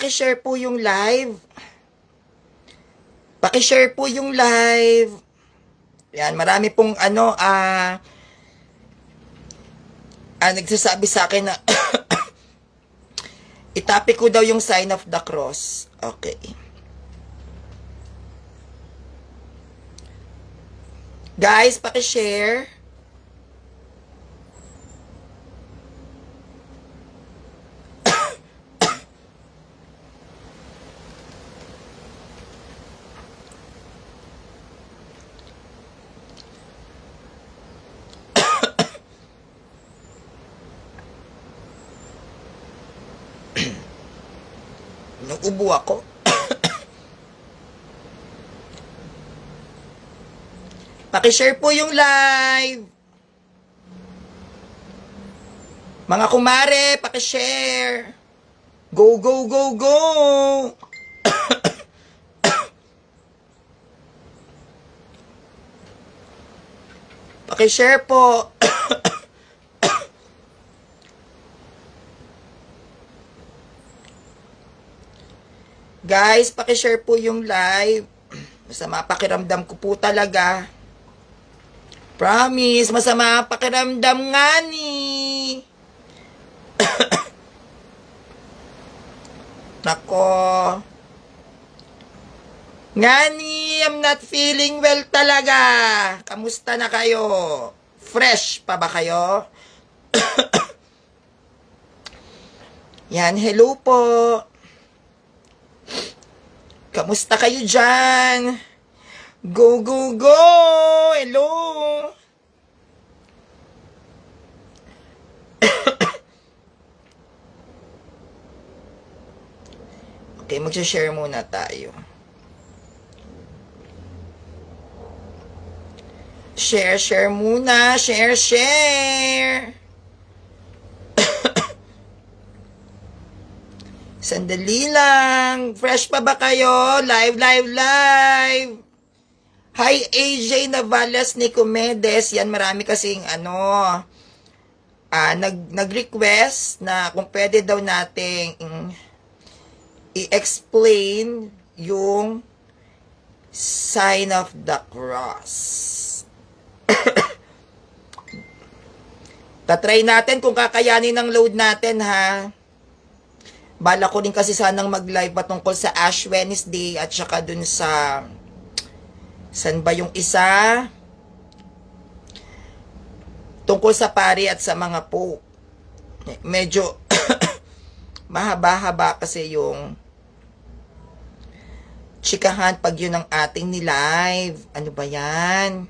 Paki-share po yung live. Paki-share po yung live. Yan, marami pong nagsasabi sa akin na itapik ko daw yung sign of the cross. Okay. Guys, paki-share. Nauubo ako. Paki-share po yung live. Mga kumare, paki-share. Go, go, go, go. Paki-share po. Guys, paki-share po yung live. Masama pakiramdam ko po talaga. Promise, masama pakiramdam nga ni. Nako. Ngani, I'm not feeling well talaga. Kamusta na kayo? Fresh pa ba kayo? Yan, hello po. Kamusta kayo dyan? Go, go, go! Hello! Okay, mag-share muna tayo. Share muna. Share. Sandali lang. Fresh pa ba kayo? Live. Hi, AJ Navales, Nicomedes. Yan, marami kasing nag-request na kung pwede daw nating i-explain yung sign of the cross. Tatry natin kung kakayanin ng load natin, ha. Bala ko din kasi sanang mag-live patungkol sa Ash Wednesday at saka dun sa san ba yung isa? Tungkol sa pari at sa mga pope. Medyo mahaba-haba kasi yung chikahan pag yun ang ating ni-live. Ano ba yan?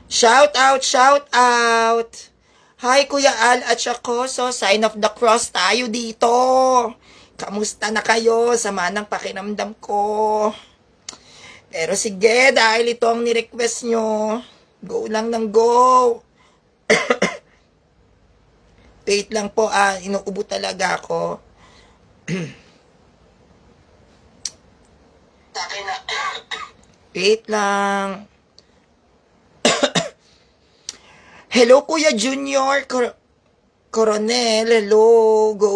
Shout out! Hi, Kuya Al at Chacoso. Sign of the cross tayo dito. Kamusta na kayo? Sama ng pakiramdam ko. Pero sige, dahil ito ang ni-request nyo, go lang ng go. Wait lang po, inuubo talaga ako. Wait lang. Hello, Kuya Junior Coronel. Hello, go.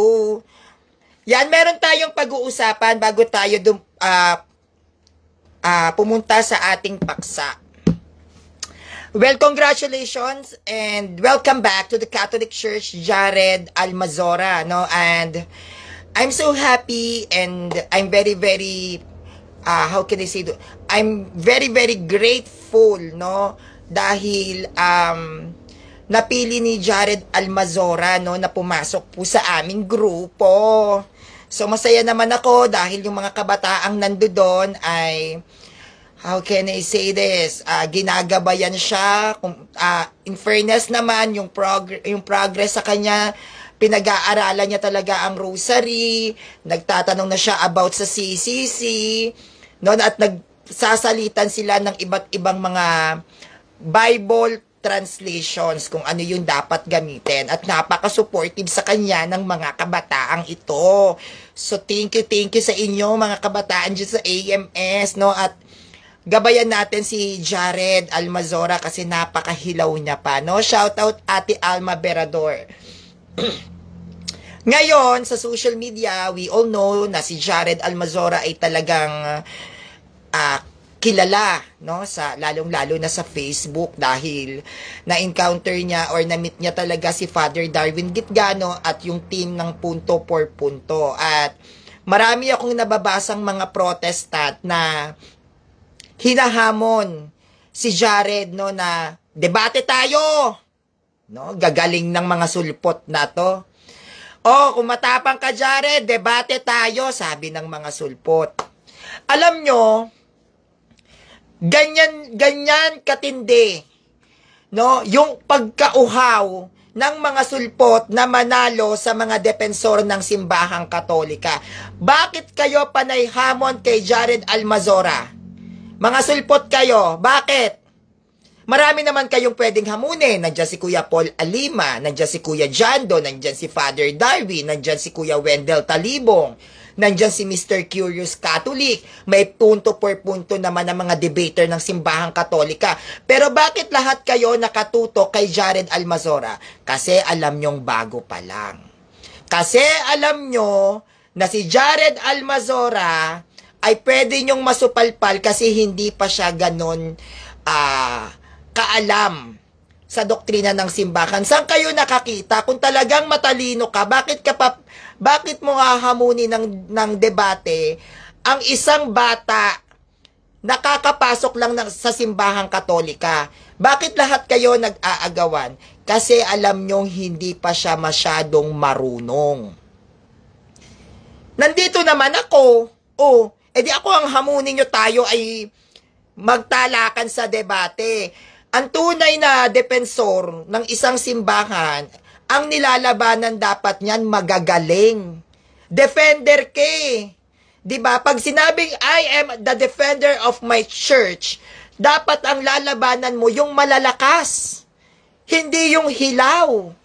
Yan, meron tayong pag-uusapan bago tayo pumunta sa ating paksa. Well, congratulations and welcome back to the Catholic Church, Jared Almazora, no? And I'm so happy and I'm very, very, how can I say, I'm very, very grateful, no? Dahil, napili ni Jared Almazora, no, na pumasok po sa aming grupo. So, masaya naman ako dahil yung mga kabataang nandoon ay, how can I say this, ginagabayan siya. In fairness naman, yung progress sa kanya, pinag-aaralan niya talaga ang rosary, nagtatanong na siya about sa CCC, no, at nagsasalitan sila ng iba't ibang mga Bible translations kung ano yung dapat gamitin at napaka-supportive sa kanya ng mga kabataang ito. So thank you sa inyo mga kabataan dyan sa AMS, no, at gabayan natin si Jared Almazora kasi napakahilaw niya pa, no. Shout out Ate Alma Berador. Ngayon, sa social media, we all know na si Jared Almazora ay talagang kilala, no, sa lalong-lalo na sa Facebook dahil na-encounter niya or na-meet niya talaga si Father Darwin Gitgano at yung team ng Punto por Punto. At marami akong nababasang mga protestant na hinahamon si Jared, no, na debate tayo, no, gagaling ng mga sulpot na to. Oh, kung matapang ka, Jared, debate tayo, sabi ng mga sulpot. Alam nyo, ganyan katindi, no, yung pagkauhaw ng mga sulpot na manalo sa mga depensor ng simbahang Katolika. Bakit kayo panay hamon kay Jared Almazora? Mga sulpot kayo, bakit? Marami naman kayong pwedeng hamunin. Nandiyan si Kuya Paul Alima, nandiyan si Kuya Jando, nandiyan si Father Darwin, nandiyan si Kuya Wendell Talibong, nandiyan si Mr. Curious Catholic, may punto por punto naman ng mga debater ng simbahang Katolika. Pero bakit lahat kayo nakatutok kay Jared Almazora? Kasi alam nyong bago pa lang. Kasi alam nyo na si Jared Almazora ay pwede nyong masupalpal kasi hindi pa siya ganon kaalam sa doktrina ng simbahan. Saan kayo nakakita? Kung talagang matalino ka, bakit mo hahamunin ng debate ang isang bata nakakapasok lang sa simbahang Katolika? Bakit lahat kayo nag-aagawan? Kasi alam nyong hindi pa siya masyadong marunong. Nandito naman ako. Oh, edi ako ang hamunin nyo, tayo ay magtalakan sa debate. Ang tunay na depensor ng isang simbahan, ang nilalabanan dapat niyan magagaling. Defender ka. 'Di ba? Pag sinabing I am the defender of my church, dapat ang lalabanan mo yung malalakas. Hindi yung hilaw.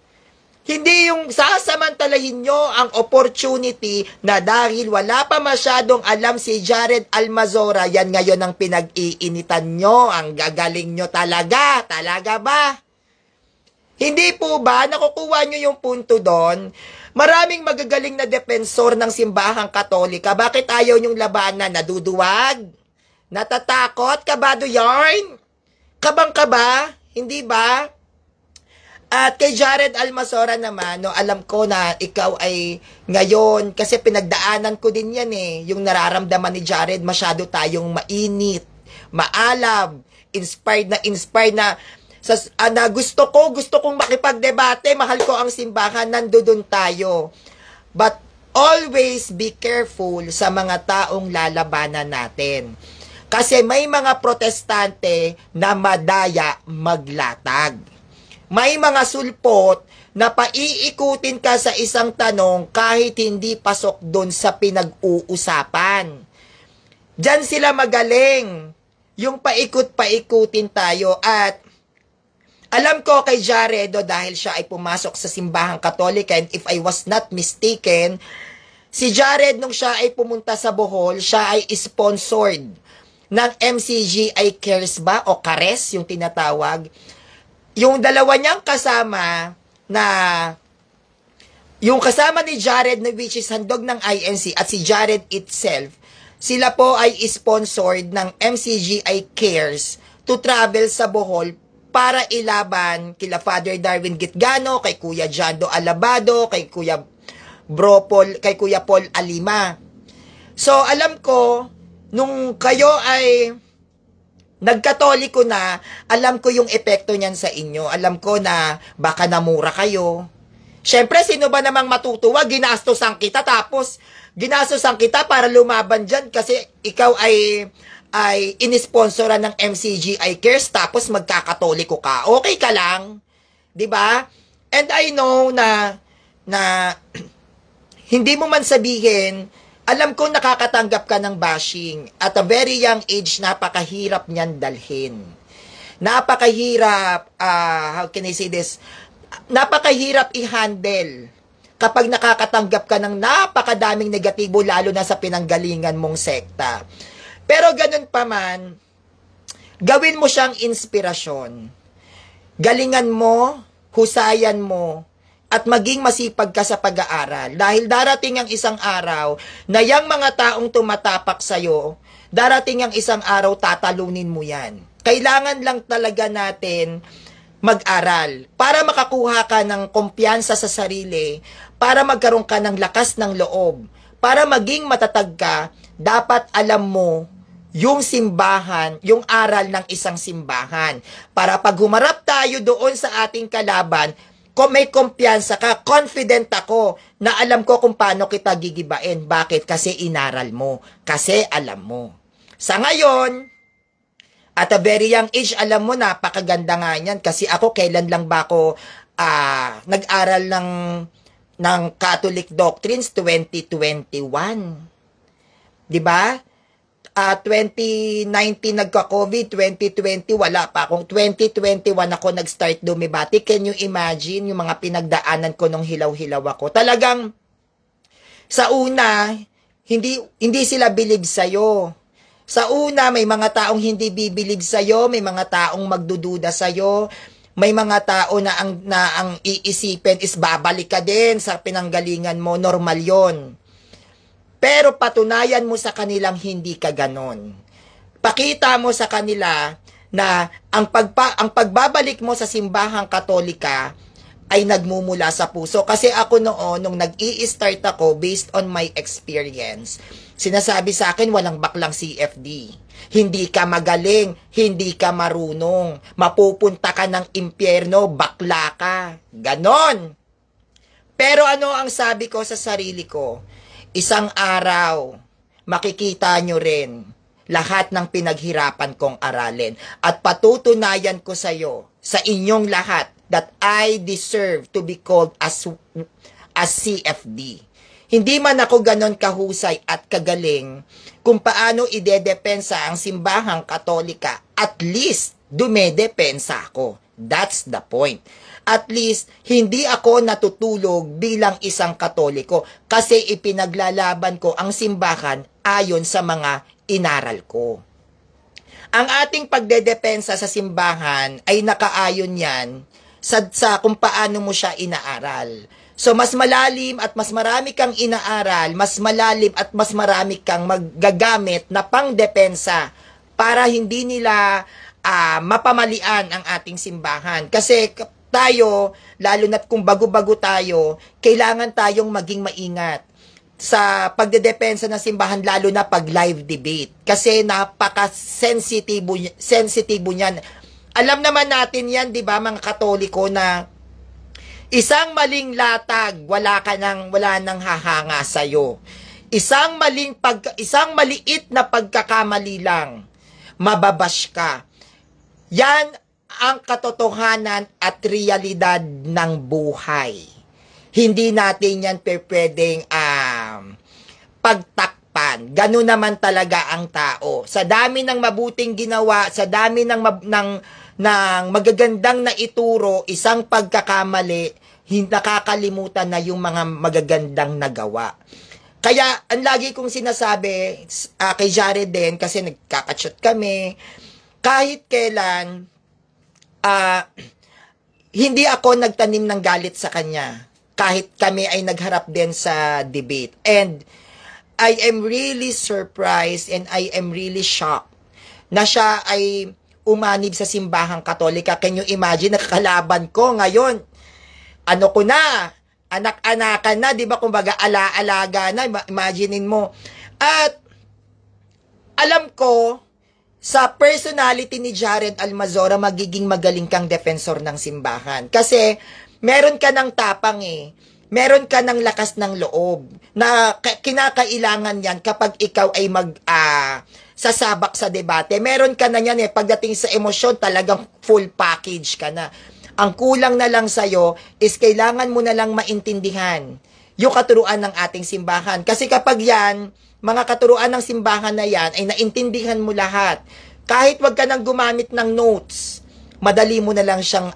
Hindi yung sasamantalahin nyo ang opportunity na dahil wala pa masyadong alam si Jared Almazora, yan ngayon ang pinag-iinitan nyo, ang gagaling nyo talaga. Talaga ba? Hindi po ba? Nakukuha nyo yung punto doon? Maraming magagaling na depensor ng simbahang Katolika. Bakit ayaw nyong labanan? Naduduwag? Natatakot? Kabado yarn? Kabang-kaba? Hindi ba? At kay Jared Almazora naman, no, alam ko na ikaw ay ngayon, kasi pinagdaanan ko din yan yung nararamdaman ni Jared, masyado tayong mainit, maalab, inspired na gusto kong makipagdebate, mahal ko ang simbahan, nandoon tayo. But always be careful sa mga taong lalabanan natin. Kasi may mga protestante na madaya maglatag. May mga sulpot na paiikutin ka sa isang tanong kahit hindi pasok doon sa pinag-uusapan. Diyan sila magaling. Yung paikot-paikutin tayo. At alam ko kay Jared, dahil siya ay pumasok sa simbahang Katolika, and if I was not mistaken, si Jared nung siya ay pumunta sa Bohol, siya ay sponsored ng MCGI Cares ba? O Cares, yung tinatawag. Yung dalawa niyang kasama yung kasama ni Jared, which is handog ng INC, at si Jared itself, sila po ay sponsored ng MCGI Cares to travel sa Bohol para ilaban kila Father Darwin Gitgano, kay Kuya Jando Alabado, kay Kuya Paul Alima. So, alam ko, nung kayo ay nagkatoliko na, alam ko yung epekto niyan sa inyo. Alam ko na baka namura kayo. Siyempre, sino ba namang matutuwa? Ginastosan kita, tapos ginastosan kita para lumaban dyan kasi ikaw ay inisponsoran ng MCGI Cares, tapos magkakatoliko ka. Okay ka lang? 'Di ba? And I know na hindi mo man sabihin, alam ko nakakatanggap ka ng bashing. At a very young age, napakahirap niyan dalhin. Napakahirap, how can I say this? Napakahirap i-handle kapag nakakatanggap ka ng napakadaming negatibo, lalo na sa pinanggalingan mong sekta. Pero ganun pa man, gawin mo siyang inspirasyon. Galingan mo, husayan mo at maging masipag ka sa pag-aaral. Dahil darating ang isang araw na yung mga taong tumatapak sa'yo, darating ang isang araw tatalunin mo yan. Kailangan lang talaga natin mag-aral para makakuha ka ng kumpiyansa sa sarili, para magkaroon ka ng lakas ng loob, para maging matatag ka, dapat alam mo yung simbahan, yung aral ng isang simbahan. Para pag humarap tayo doon sa ating kalaban, kung may kumpiyansa ka, confident ako na alam ko kung paano kita gigibain. Bakit? Kasi inaral mo. Kasi alam mo. Sa ngayon, at a very young age, alam mo, napakaganda nga yan. Kasi ako, kailan lang ba ako nag-aral ng Catholic Doctrines? 2021. Diba? 2019 nagka-COVID, 2020 wala pa akong, 2021 ako nag-start dumibati. Can you imagine yung mga pinagdaanan ko nung hilaw-hilaw ako? Talagang sa una, hindi sila believe sa'yo. Sa una, may mga taong hindi bibilib sa'yo, may mga taong magdududa sa'yo, may mga tao na ang iisipin is babalik ka din sa pinanggalingan mo, normal yon. Pero patunayan mo sa kanilang hindi ka ganon. Pakita mo sa kanila na ang pagbabalik mo sa simbahang Katolika ay nagmumula sa puso. Kasi ako noon, nung nag-i-start ako, based on my experience, sinasabi sa akin, walang baklang CFD. Hindi ka magaling, hindi ka marunong, mapupunta ka ng impyerno, bakla ka. Ganon. Pero ano ang sabi ko sa sarili ko? Isang araw, makikita nyo rin lahat ng pinaghirapan kong aralin at patutunayan ko sa iyo, sa inyong lahat, that I deserve to be called as CFD. Hindi man ako ganon kahusay at kagaling kung paano idedepensa ang simbahang Katolika, at least dumedepensa ako. That's the point. At least, hindi ako natutulog bilang isang Katoliko kasi ipinaglalaban ko ang simbahan ayon sa mga inaral ko. Ang ating pagdedepensa sa simbahan ay nakaayon yan sa kung paano mo siya inaaral. So, mas malalim at mas marami kang inaaral, mas malalim at mas marami kang magagamit na pangdepensa para hindi nila mapamalian ang ating simbahan. Kasi tayo, lalo na't kung bago-bago tayo, kailangan tayong maging maingat sa pagdedepensa ng simbahan, lalo na pag live debate. Kasi napaka-sensitive niyan. Alam naman natin yan, di ba, mga Katoliko, na isang maling latag, wala nang hahanga sa'yo. Isang maliit na pagkakamali lang, mababash ka. Yan ang katotohanan at realidad ng buhay. Hindi natin yan pwedeng pagtakpan. Ganun naman talaga ang tao. Sa dami ng mabuting ginawa, sa dami ng magagandang na ituro, isang pagkakamali, nakakalimutan na yung mga magagandang nagawa. Kaya, ang lagi kong sinasabi kay Jared din, kasi nagkakachat kami, kahit kailan, hindi ako nagtanim ng galit sa kanya. Kahit kami ay nagharap din sa debate. And I am really surprised and I am really shocked na siya ay umanib sa simbahang Katolika. Can you imagine, nakakalaban ko ngayon? Ano ko na? Anak-anakan na, di ba? Kumbaga, ala-alaga na. Imaginein mo. At alam ko, sa personality ni Jared Almazora, magiging magaling kang defensor ng simbahan. Kasi, meron ka ng tapang eh. Meron ka ng lakas ng loob na kinakailangan yan kapag ikaw ay sasabak sa debate. Meron ka na yan eh. Pagdating sa emosyon, talagang full package ka na. Ang kulang na lang sa'yo is kailangan mo na lang maintindihan yung katuruan ng ating simbahan. Kasi kapag yan, mga katuruan ng simbahan na yan, ay naintindihan mo lahat. Kahit wag ka nang gumamit ng notes, madali mo na lang siyang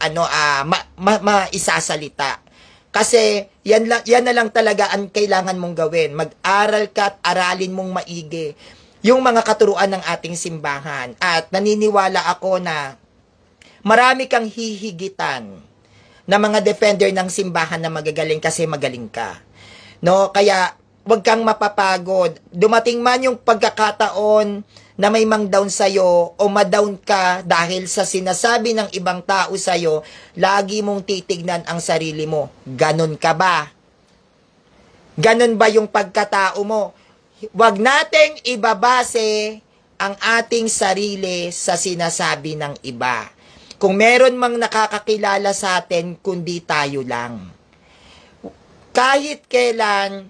maisasalita. Kasi yan na lang talaga ang kailangan mong gawin. Mag-aral ka at aralin mong maigi yung mga katuruan ng ating simbahan. At naniniwala ako na marami kang hihigitan na mga defender ng simbahan na magagaling kasi magaling ka. No? Kaya, wag kang mapapagod. Dumating man yung pagkakataon na may mang-down sa'yo o ma-down ka dahil sa sinasabi ng ibang tao sa'yo, lagi mong titignan ang sarili mo. Ganon ka ba? Ganon ba yung pagkatao mo? Wag nating ibabase ang ating sarili sa sinasabi ng iba. Kung meron mang nakakakilala sa atin, kundi tayo lang. Kahit kailan,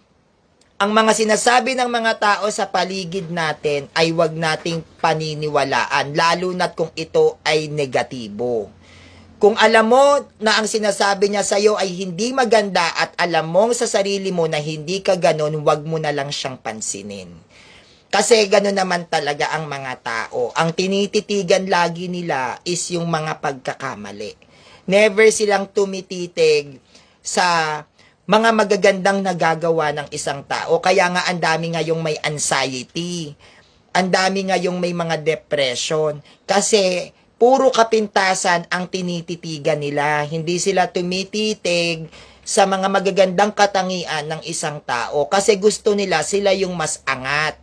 ang mga sinasabi ng mga tao sa paligid natin ay wag nating paniniwalaan, lalo na't kung ito ay negatibo. Kung alam mo na ang sinasabi niya sa'yo ay hindi maganda at alam mong sa sarili mo na hindi ka ganon, wag mo na lang siyang pansinin. Kasi ganon naman talaga ang mga tao. Ang tinititigan lagi nila is yung mga pagkakamali. Never silang tumititig sa mga magagandang nagagawa ng isang tao. Kaya nga ang dami ngayong may anxiety. Ang dami ngayong may mga depression. Kasi puro kapintasan ang tinititigan nila. Hindi sila tumititig sa mga magagandang katangian ng isang tao. Kasi gusto nila sila yung mas angat.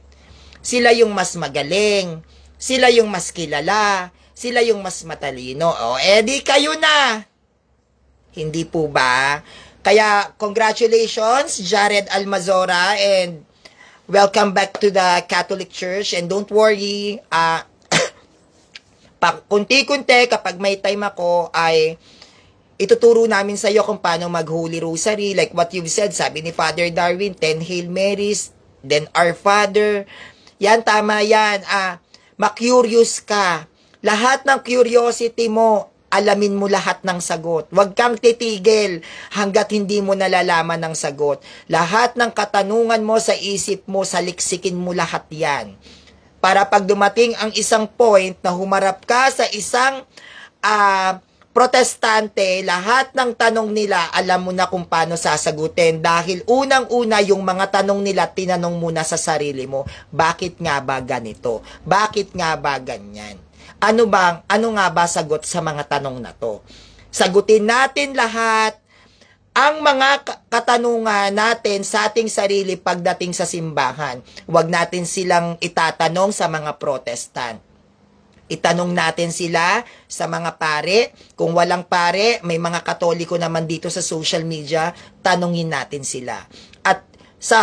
Sila yung mas magaling. Sila yung mas kilala. Sila yung mas matalino. O, edi kayo na. Hindi po ba? Kaya, congratulations, Jared Almazora, and welcome back to the Catholic Church. And don't worry, kunti-kunti, kapag may time ako, ay ituturo namin sa iyo kung paano mag-Holy Rosary. Like what you've said, sabi ni Father Darwin, 10 Hail Marys, then Our Father. Yan, tama yan. Ma-curious ka. Lahat ng curiosity mo, alamin mo lahat ng sagot. Huwag kang titigil hanggat hindi mo nalalaman ng sagot. Lahat ng katanungan mo sa isip mo, saliksikin mo lahat yan. Para pag dumating ang isang point na humarap ka sa isang protestante, lahat ng tanong nila, alam mo na kung paano sasagutin. Dahil unang-una, yung mga tanong nila, tinanong muna sa sarili mo, bakit nga ba ganito? Bakit nga ba ganyan? Ano nga ba sagot sa mga tanong na to? Sagutin natin lahat ang mga katanungan natin sa ating sarili pagdating sa simbahan. Huwag natin silang itatanong sa mga protestant. Itanong natin sila sa mga pare. Kung walang pare, may mga katoliko naman dito sa social media, tanungin natin sila. At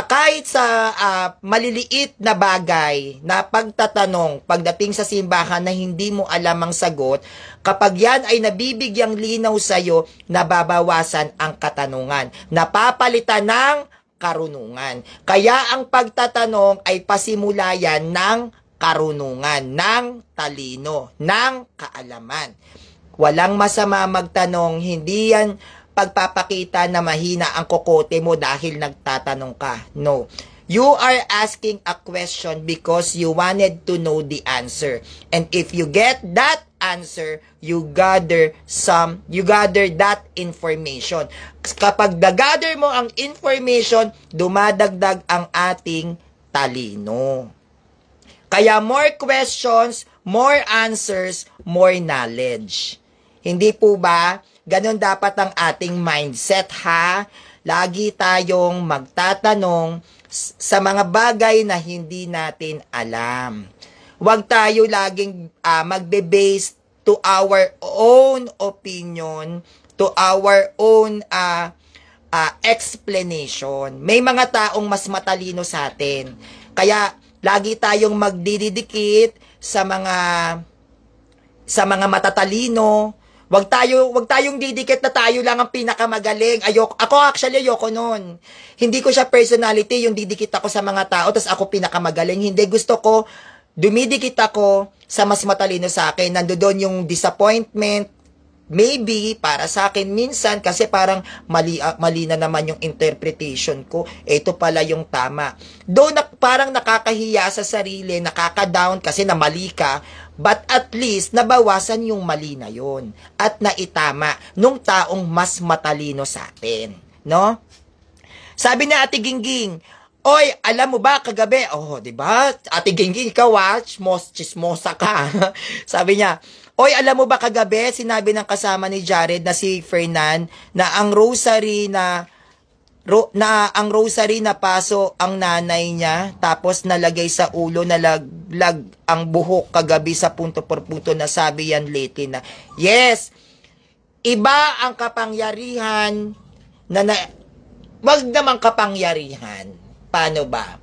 kahit sa maliliit na bagay na pagtatanong pagdating sa simbahan na hindi mo alam ang sagot, kapag yan ay nabibigyang linaw sa'yo, nababawasan ang katanungan. Napapalitan ng karunungan. Kaya ang pagtatanong ay pasimula yan ng karunungan, ng talino, ng kaalaman. Walang masama magtanong, hindi yan pagpapakita na mahina ang kokote mo dahil nagtatanong ka. No. You are asking a question because you wanted to know the answer. And if you get that answer, you gather that information. Kapag gather mo ang information, dumadagdag ang ating talino. Kaya more questions, more answers, more knowledge. Hindi po ba? Ganon dapat ang ating mindset, ha? Lagi tayong magtatanong sa mga bagay na hindi natin alam. Huwag tayo laging magbe-base to our own opinion, to our own explanation. May mga taong mas matalino sa atin. Kaya lagi tayong magdidikit sa mga matatalino. Wag tayong didikit na tayo lang ang pinakamagaling. Ako ayoko nun. Hindi ko siya personality, yung didikit ako sa mga tao, tas ako pinakamagaling. Hindi, gusto ko, dumidikit ako sa mas matalino sa akin. Nandoon yung disappointment, maybe, para sa akin minsan, kasi parang mali na naman yung interpretation ko. Ito pala yung tama. Doon parang nakakahiya sa sarili, nakaka-down kasi na mali ka, but at least nabawasan yung mali na yun at naitama nung taong mas matalino sa atin. No? Sabi na Ate Gingging, oy, alam mo ba kagabi? Oh, 'di ba? Ate Gingging, ikaw chismosa ka. Sabi niya, Oy, alam mo ba kagabi, sinabi ng kasama ni Jared na si Fernan na ang rosary na paso ang nanay niya, tapos nalagay sa ulo, nalaglag ang buhok kagabi sa punto por punto, na sabi yan lately na, yes, iba ang kapangyarihan wag namang kapangyarihan. Paano ba?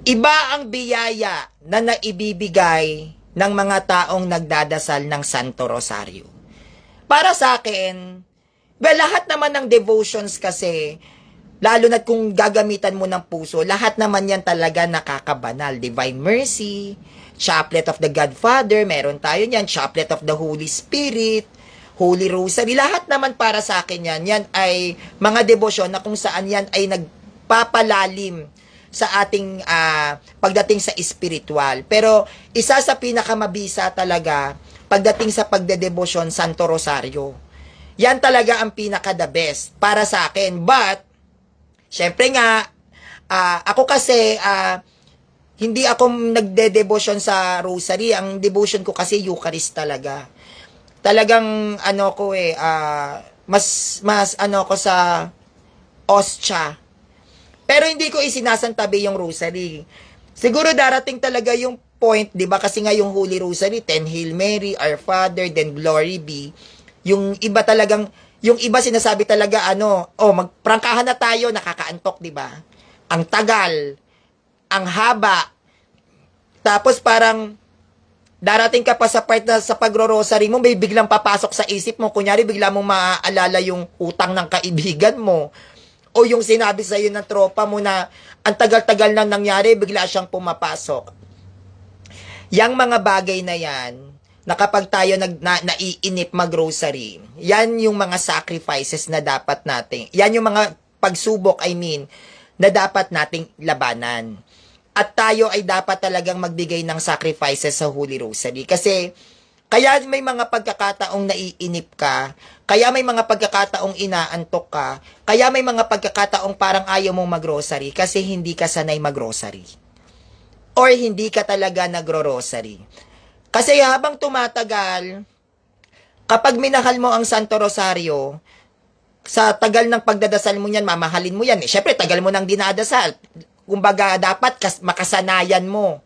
Iba ang biyaya na naibibigay ng mga taong nagdadasal ng Santo Rosario. Para sa akin, well, lahat naman ng devotions kasi, lalo na kung gagamitan mo ng puso, lahat naman yan talaga nakakabanal. Divine Mercy, Chaplet of the Godfather, meron tayo niyan, Chaplet of the Holy Spirit, Holy Rosary, lahat naman para sa akin yan. Yan ay mga debosyon na kung saan yan ay nagpapalalim sa ating pagdating sa spiritual. Pero isa sa pinakamabisa talaga pagdating sa pagdedebosyon, Santo Rosario. Yan talaga ang pinaka-the best para sa akin. But, syempre nga, ako kasi, hindi ako nagde-devotion sa rosary. Ang devotion ko kasi Eucharist talaga. Talagang, mas ko sa ostia. Pero hindi ko isinasantabi yung rosary. Siguro darating talaga yung point, di ba? Kasi nga yung Holy Rosary, 10 Hail Mary, Our Father, then Glory Be. Yung iba sinasabi talaga, magprangkahan na tayo, nakakaantok, di ba? Ang tagal, ang haba. Tapos parang, darating ka pa sa part na sa pagro-rosary mo, may biglang papasok sa isip mo. Kunyari, bigla mong maaalala yung utang ng kaibigan mo. O yung sinabi sa'yo ng tropa mo na ang tagal-tagal nang nangyari, bigla siyang pumapasok. Yang mga bagay na yan, na kapag tayo naiinip mag-rosary, yan yung mga sacrifices na dapat natin. Yan yung mga pagsubok, na dapat nating labanan. At tayo ay dapat talagang magbigay ng sacrifices sa Holy Rosary. Kasi, kaya may mga pagkakataong naiinip ka, kaya may mga pagkakataong inaantok ka, kaya may mga pagkakataong parang ayaw mong mag-rosary kasi hindi ka sanay mag-rosary. Or hindi ka talaga nagro-rosary. Kasi habang tumatagal, kapag minahal mo ang Santo Rosario, sa tagal ng pagdadasal mo yan, mamahalin mo yan. Siyempre, tagal mo nang dinadasal. Kumbaga, dapat makasanayan mo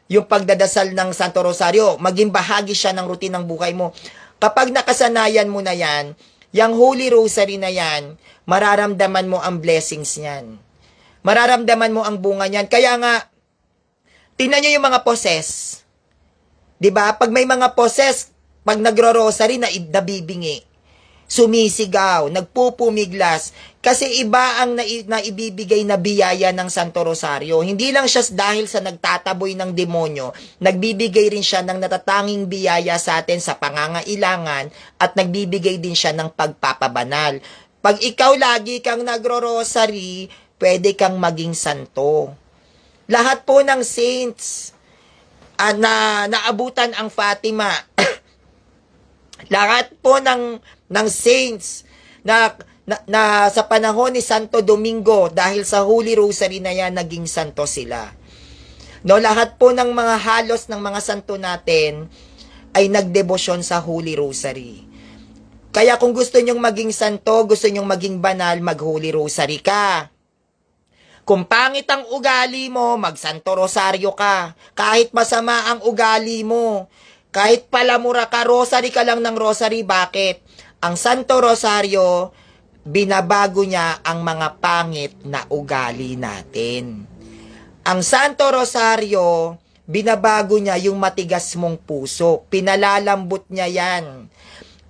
yung pagdadasal ng Santo Rosario. Maging bahagi siya ng routine ng buhay mo. Kapag nakasanayan mo na yan, yung Holy Rosary na yan, mararamdaman mo ang blessings niyan. Mararamdaman mo ang bunga niyan. Kaya nga, tingnan nyo yung mga poses. Diba? Pag may mga poses, pag nagro-rosary, nabibingi. Sumisigaw, nagpupumiglas, kasi iba ang naibibigay na biyaya ng Santo Rosario. Hindi lang siya dahil sa nagtataboy ng demonyo, nagbibigay rin siya ng natatanging biyaya sa atin sa pangangailangan at nagbibigay din siya ng pagpapabanal. Pag ikaw lagi kang nagro-rosary, pwede kang maging santo. Lahat po ng saints na naabutan ang Fatima, lahat po ng saints na sa panahon ni Santo Domingo, dahil sa Holy Rosary na yan, naging santo sila. No, lahat po ng mga halos ng mga santo natin ay nagdebosyon sa Holy Rosary. Kaya kung gusto nyong maging santo, gusto nyong maging banal, mag-Holy Rosary ka. Kung pangit ang ugali mo, mag-Santo Rosario ka. Kahit masama ang ugali mo, kahit palamura ka, rosary ka lang ng rosary. Bakit? Ang Santo Rosario, binabago niya ang mga pangit na ugali natin. Ang Santo Rosario, binabago niya yung matigas mong puso. Pinalalambot niya yan.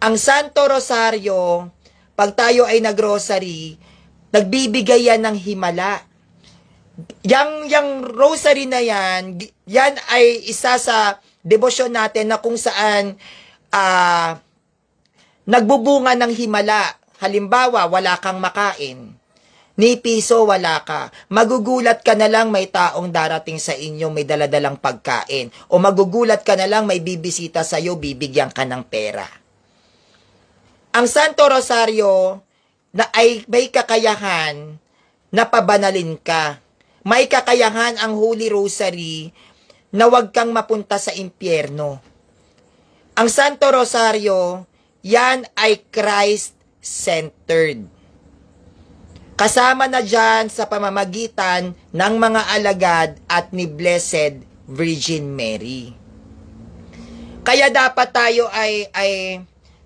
Ang Santo Rosario, pag tayo ay nag-rosary, nagbibigay yan ng himala. Yang rosary na yan, yan ay isa sa debosyon natin na kung saan nagbubunga ng himala. Halimbawa, wala kang makain. Ni piso wala ka. Magugulat ka na lang may taong darating sa inyo, may daladalang pagkain. O magugulat ka na lang may bibisita sa iyo, bibigyan ka ng pera. Ang Santo Rosario na ay may kakayahan na pabanalin ka. May kakayahan ang Holy Rosary na huwag kang mapunta sa impyerno. Ang Santo Rosario, yan ay Christ-centered. Kasama na dyan sa pamamagitan ng mga alagad at ni Blessed Virgin Mary. Kaya dapat tayo ay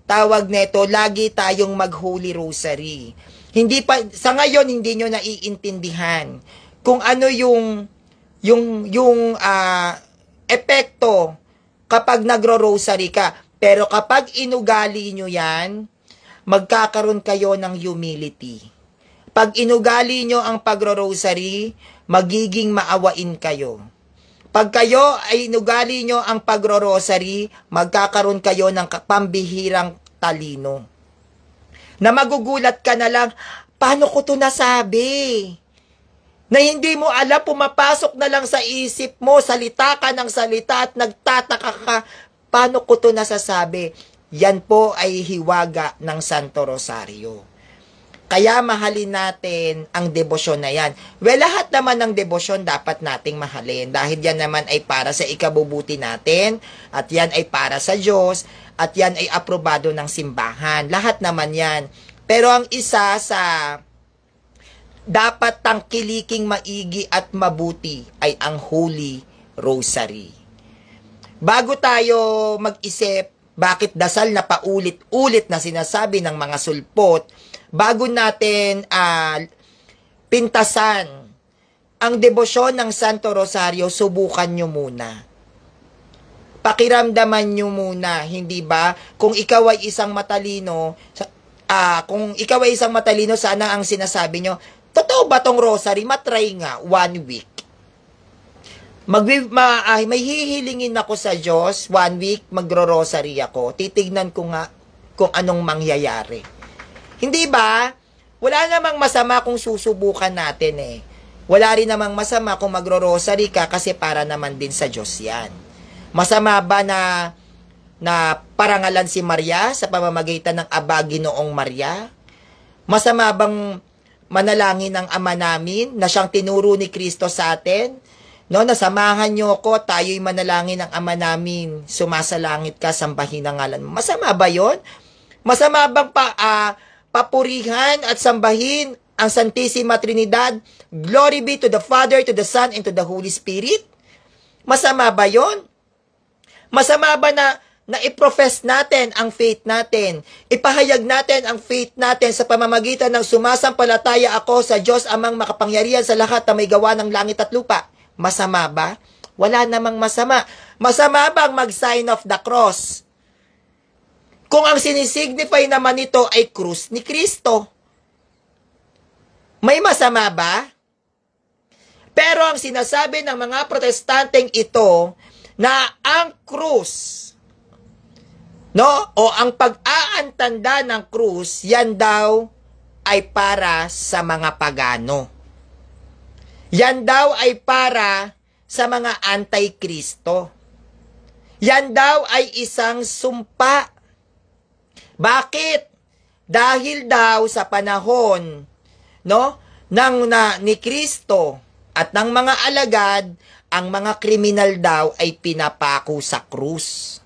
tawag neto, lagi tayong mag-Holy Rosary. Hindi pa, sa ngayon, hindi nyo naiintindihan kung ano yung epekto kapag nagro-rosary ka. Pero kapag inugali nyo yan, magkakaroon kayo ng humility. Pag inugali nyo ang pagro-rosary, magiging maawain kayo. Pag kayo ay inugali nyo ang pagro-rosary, magkakaroon kayo ng pambihirang talino. Na magugulat ka na lang, paano ko to nasabi? Na hindi mo alam, pumapasok na lang sa isip mo, salita ka ng salita at nagtataka ka, paano ko to nasasabi? Yan po ay hiwaga ng Santo Rosario. Kaya mahalin natin ang debosyon na yan. Well, lahat naman ng debosyon dapat nating mahalin dahil yan naman ay para sa ikabubuti natin at yan ay para sa Diyos at yan ay aprobado ng simbahan. Lahat naman yan. Pero ang isa sa dapat tangkiliking maigi at mabuti ay ang Holy Rosary. Bago tayo mag-isip bakit dasal na paulit-ulit na sinasabi ng mga sulpot, bago natin pintasan ang debosyon ng Santo Rosario, subukan nyo muna. Pakiramdaman nyo muna, hindi ba? Kung ikaw ay isang matalino, sana ang sinasabi nyo, totoo ba tong rosary? Matry nga, 1 week. May hihilingin ako sa Diyos, 1 week, magro-rosary ako. Titignan ko nga kung anong mangyayari. Hindi ba? Wala namang masama kung susubukan natin eh. Wala rin namang masama kung magro-rosary ka kasi para naman din sa Diyos yan. Masama ba na parangalan si Maria sa pamamagitan ng Aba Ginoong Maria? Masama bang manalangin ng Ama namin na siyang tinuro ni Kristo sa atin? No, nasamahan niyo ko, tayo'y manalangin ng Ama namin, sumasalangit ka, sambahin ang ngalan mo. Masama ba yon? Masama bang papurihan at sambahin ang Santissima Trinidad? Glory be to the Father, to the Son, and to the Holy Spirit? Masama ba yon? Masama ba na i-profess natin ang faith natin? Ipahayag natin ang faith natin sa pamamagitan ng sumasampalataya ako sa Diyos amang makapangyarihan sa lahat na may gawa ng langit at lupa. Masama ba? Wala namang masama. Masama bang mag-sign of the cross? Kung ang sinisignify naman ito ay krus ni Kristo. May masama ba? Pero ang sinasabi ng mga protestanteng ito na ang krus, no, o ang pag-aantanda ng krus, yan daw ay para sa mga pagano. Yan daw ay para sa mga anti-Kristo. Yan daw ay isang sumpa. Bakit? Dahil daw sa panahon, no, ni Kristo at ng mga alagad, ang mga kriminal daw ay pinapako sa krus.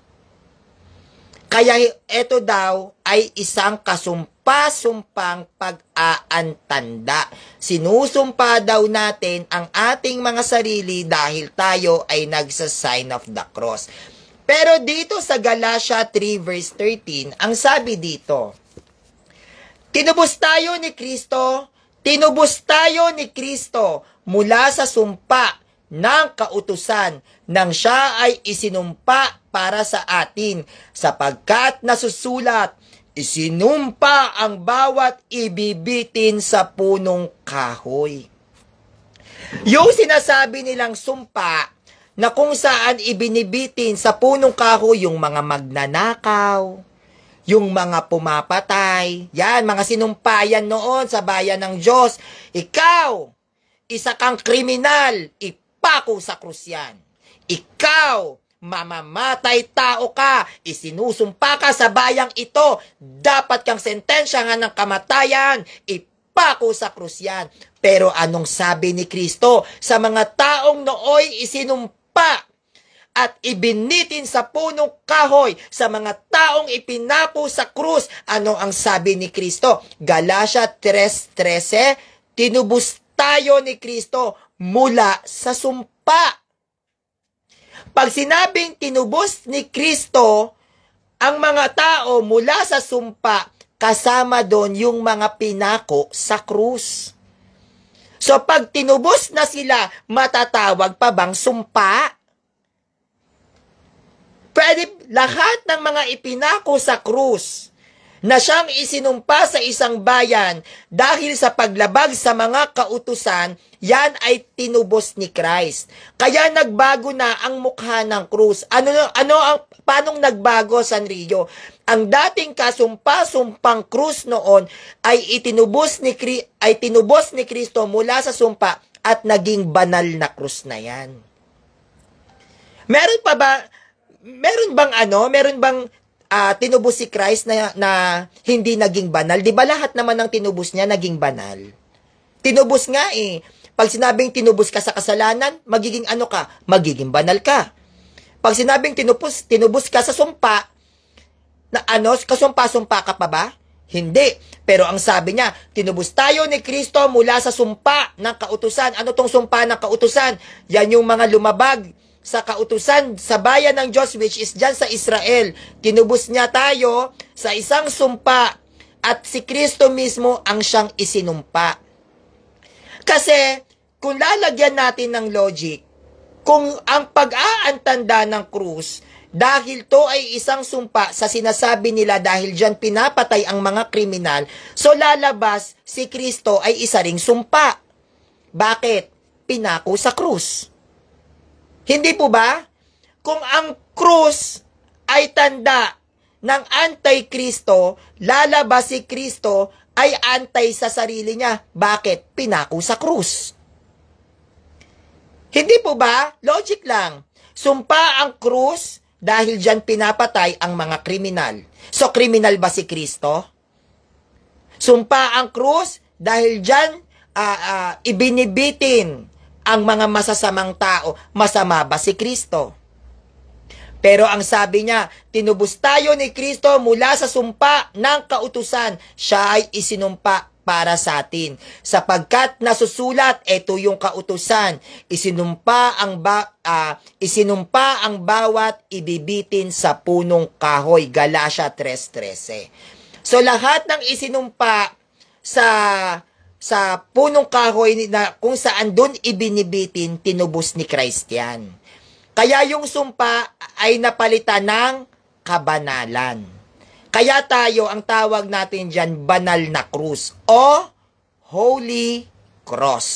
Kaya ito daw ay isang kasumpa-sumpang pag-aantanda. Sinusumpa daw natin ang ating mga sarili dahil tayo ay nagsa-sign of the cross. Pero dito sa Galatia 3 verse 13, ang sabi dito, tinubos tayo ni Kristo mula sa sumpa ng kautusan nang siya ay isinumpa para sa atin, sapagkat nasusulat, isinumpa ang bawat ibibitin sa punong kahoy. Yung sinasabi nilang sumpa na kung saan ibinibitin sa punong kahoy yung mga magnanakaw, yung mga pumapatay, yan, mga sinumpayan noon sa bayan ng Diyos. Ikaw, isa kang kriminal, ipako sa krus yan. Ikaw, mamamatay tao ka, isinusumpa ka sa bayang ito, dapat kang sentensyahan ng kamatayan, ipako sa krus yan. Pero anong sabi ni Kristo sa mga taong nooy isinumpa at ibinitin sa punong kahoy sa mga taong ipinako sa krus. Ano ang sabi ni Kristo? Galatia 3:13, tinubos tayo ni Kristo mula sa sumpa. Pag sinabing tinubos ni Kristo ang mga tao mula sa sumpa, kasama doon yung mga pinako sa krus. So pag tinubos na sila, matatawag pa bang sumpa? Pwede lahat ng mga ipinako sa krus na siyang isinumpa sa isang bayan dahil sa paglabag sa mga kautusan, yan ay tinubos ni Christ. Kaya nagbago na ang mukha ng krus. Paanong nagbago, Sanrio? Ang dating kasumpa-sumpang krus noon ay tinubos ni Kristo mula sa sumpa at naging banal na krus na yan. Meron bang tinubos si Christ na hindi naging banal? Di ba lahat naman ng tinubos niya naging banal? Tinubos nga eh. Pag sinabing tinubos ka sa kasalanan, magiging ano ka? Magiging banal ka. Pag sinabing tinubos ka sa sumpa, kasumpa-sumpa ka pa ba? Hindi. Pero ang sabi niya, tinubos tayo ni Kristo mula sa sumpa ng kautusan. Ano tong sumpa ng kautusan? Yan yung mga lumabag sa kautusan sa bayan ng Diyos, which is dyan sa Israel. Tinubos niya tayo sa isang sumpa at si Kristo mismo ang siyang isinumpa. Kasi kung lalagyan natin ng logic, kung ang pag-aantanda ng krus, dahil to ay isang sumpa sa sinasabi nila dahil dyan pinapatay ang mga kriminal, so lalabas si Kristo ay isa ring sumpa. Bakit? Pinako sa krus. Hindi po ba? Kung ang krus ay tanda ng anti-Kristo, lalabas si Kristo ay antay sa sarili niya. Bakit? Pinako sa krus. Hindi po ba? Logic lang. Sumpa ang krus dahil diyan pinapatay ang mga kriminal. So, kriminal ba si Kristo? Sumpa ang krus dahil diyan ibinibitin ang mga masasamang tao. Masama ba si Kristo? Pero ang sabi niya, tinubos tayo ni Kristo mula sa sumpa ng kautusan. Siya ay isinumpa para sa atin. Sapagkat nasusulat, ito yung kautusan, isinumpa ang bawat ibibitin sa punong kahoy. Galatia 3:13. So lahat ng isinumpa sa punong kahoy na kung saan doon ibinibitin, tinubos ni Christ yan. Kaya yung sumpa ay napalitan ng kabanalan. Kaya tayo, ang tawag natin dyan, banal na krus o Holy Cross.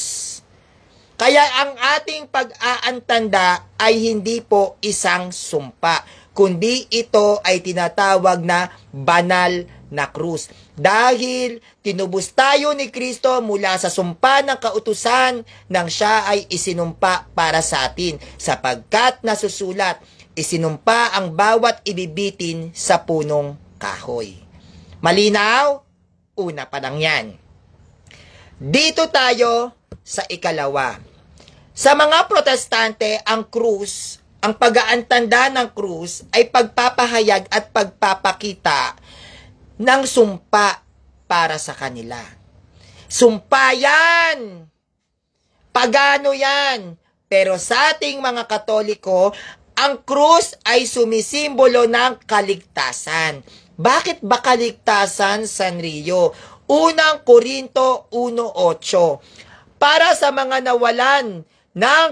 Kaya ang ating pag-aantanda ay hindi po isang sumpa, kundi ito ay tinatawag na banal na krus. Dahil tinubos tayo ni Kristo mula sa sumpa ng kautusan nang siya ay isinumpa para sa atin. Sapagkat nasusulat, isinumpa ang bawat ibibitin sa punong kahoy. Malinaw? Una pa lang yan. Dito tayo sa ikalawa. Sa mga protestante, ang krus, ang pag-aantanda ng krus ay pagpapahayag at pagpapakita ng sumpa para sa kanila. Sumpa yan! Pagano yan! Pero sa ating mga Katoliko, ang krus ay sumisimbolo ng kaligtasan. Bakit ba kaligtasan, Sanrio? Unang Korinto 1:8. Para sa mga nawalan ng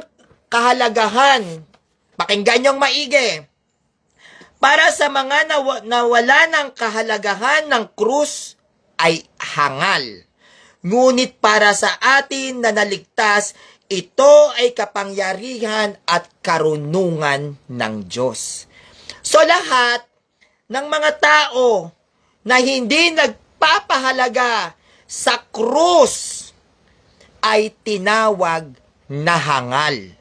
kahalagahan, pakinggan niyong maigi. Para sa mga nawala ng kahalagahan ng krus ay hangal. Ngunit para sa atin na naligtas, ito ay kapangyarihan at karunungan ng Diyos. So lahat ng mga tao na hindi nagpapahalaga sa krus ay tinawag na hangal.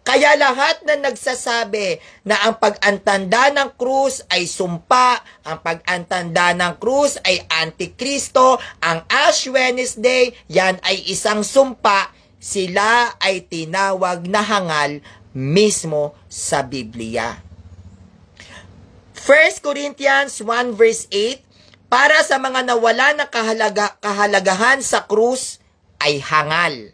Kaya lahat na nagsasabi na ang pag-antanda ng krus ay sumpa, ang pag-antanda ng krus ay antikristo, ang Ash Wednesday, yan ay isang sumpa, sila ay tinawag na hangal mismo sa Biblia. 1 Corinthians 1 verse 8, para sa mga nawala ng kahalagahan sa krus ay hangal.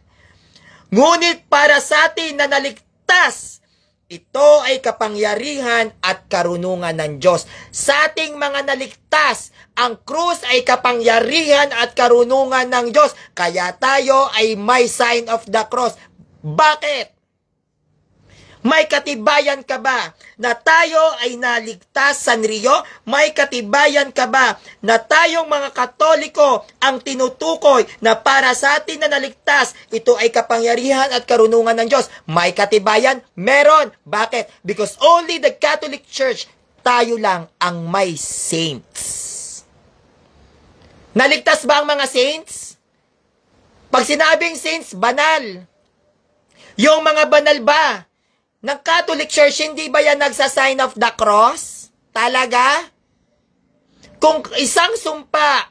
Ngunit para sa atin na naligtas, ito ay kapangyarihan at karunungan ng Diyos. Sa ating mga naligtas, ang krus ay kapangyarihan at karunungan ng Diyos. Kaya tayo ay may sign of the cross. Bakit? May katibayan ka ba na tayo ay naligtas, Sanrio? May katibayan ka ba na tayong mga Katoliko ang tinutukoy na para sa atin na naligtas, ito ay kapangyarihan at karunungan ng Diyos? May katibayan? Meron. Bakit? Because only the Catholic Church, tayo lang ang may saints. Naligtas ba ang mga saints? Pag sinabing saints, banal. Yung mga banal ba ng Catholic Church, hindi ba yan nagsa-sign of the cross? Talaga? Kung isang sumpa,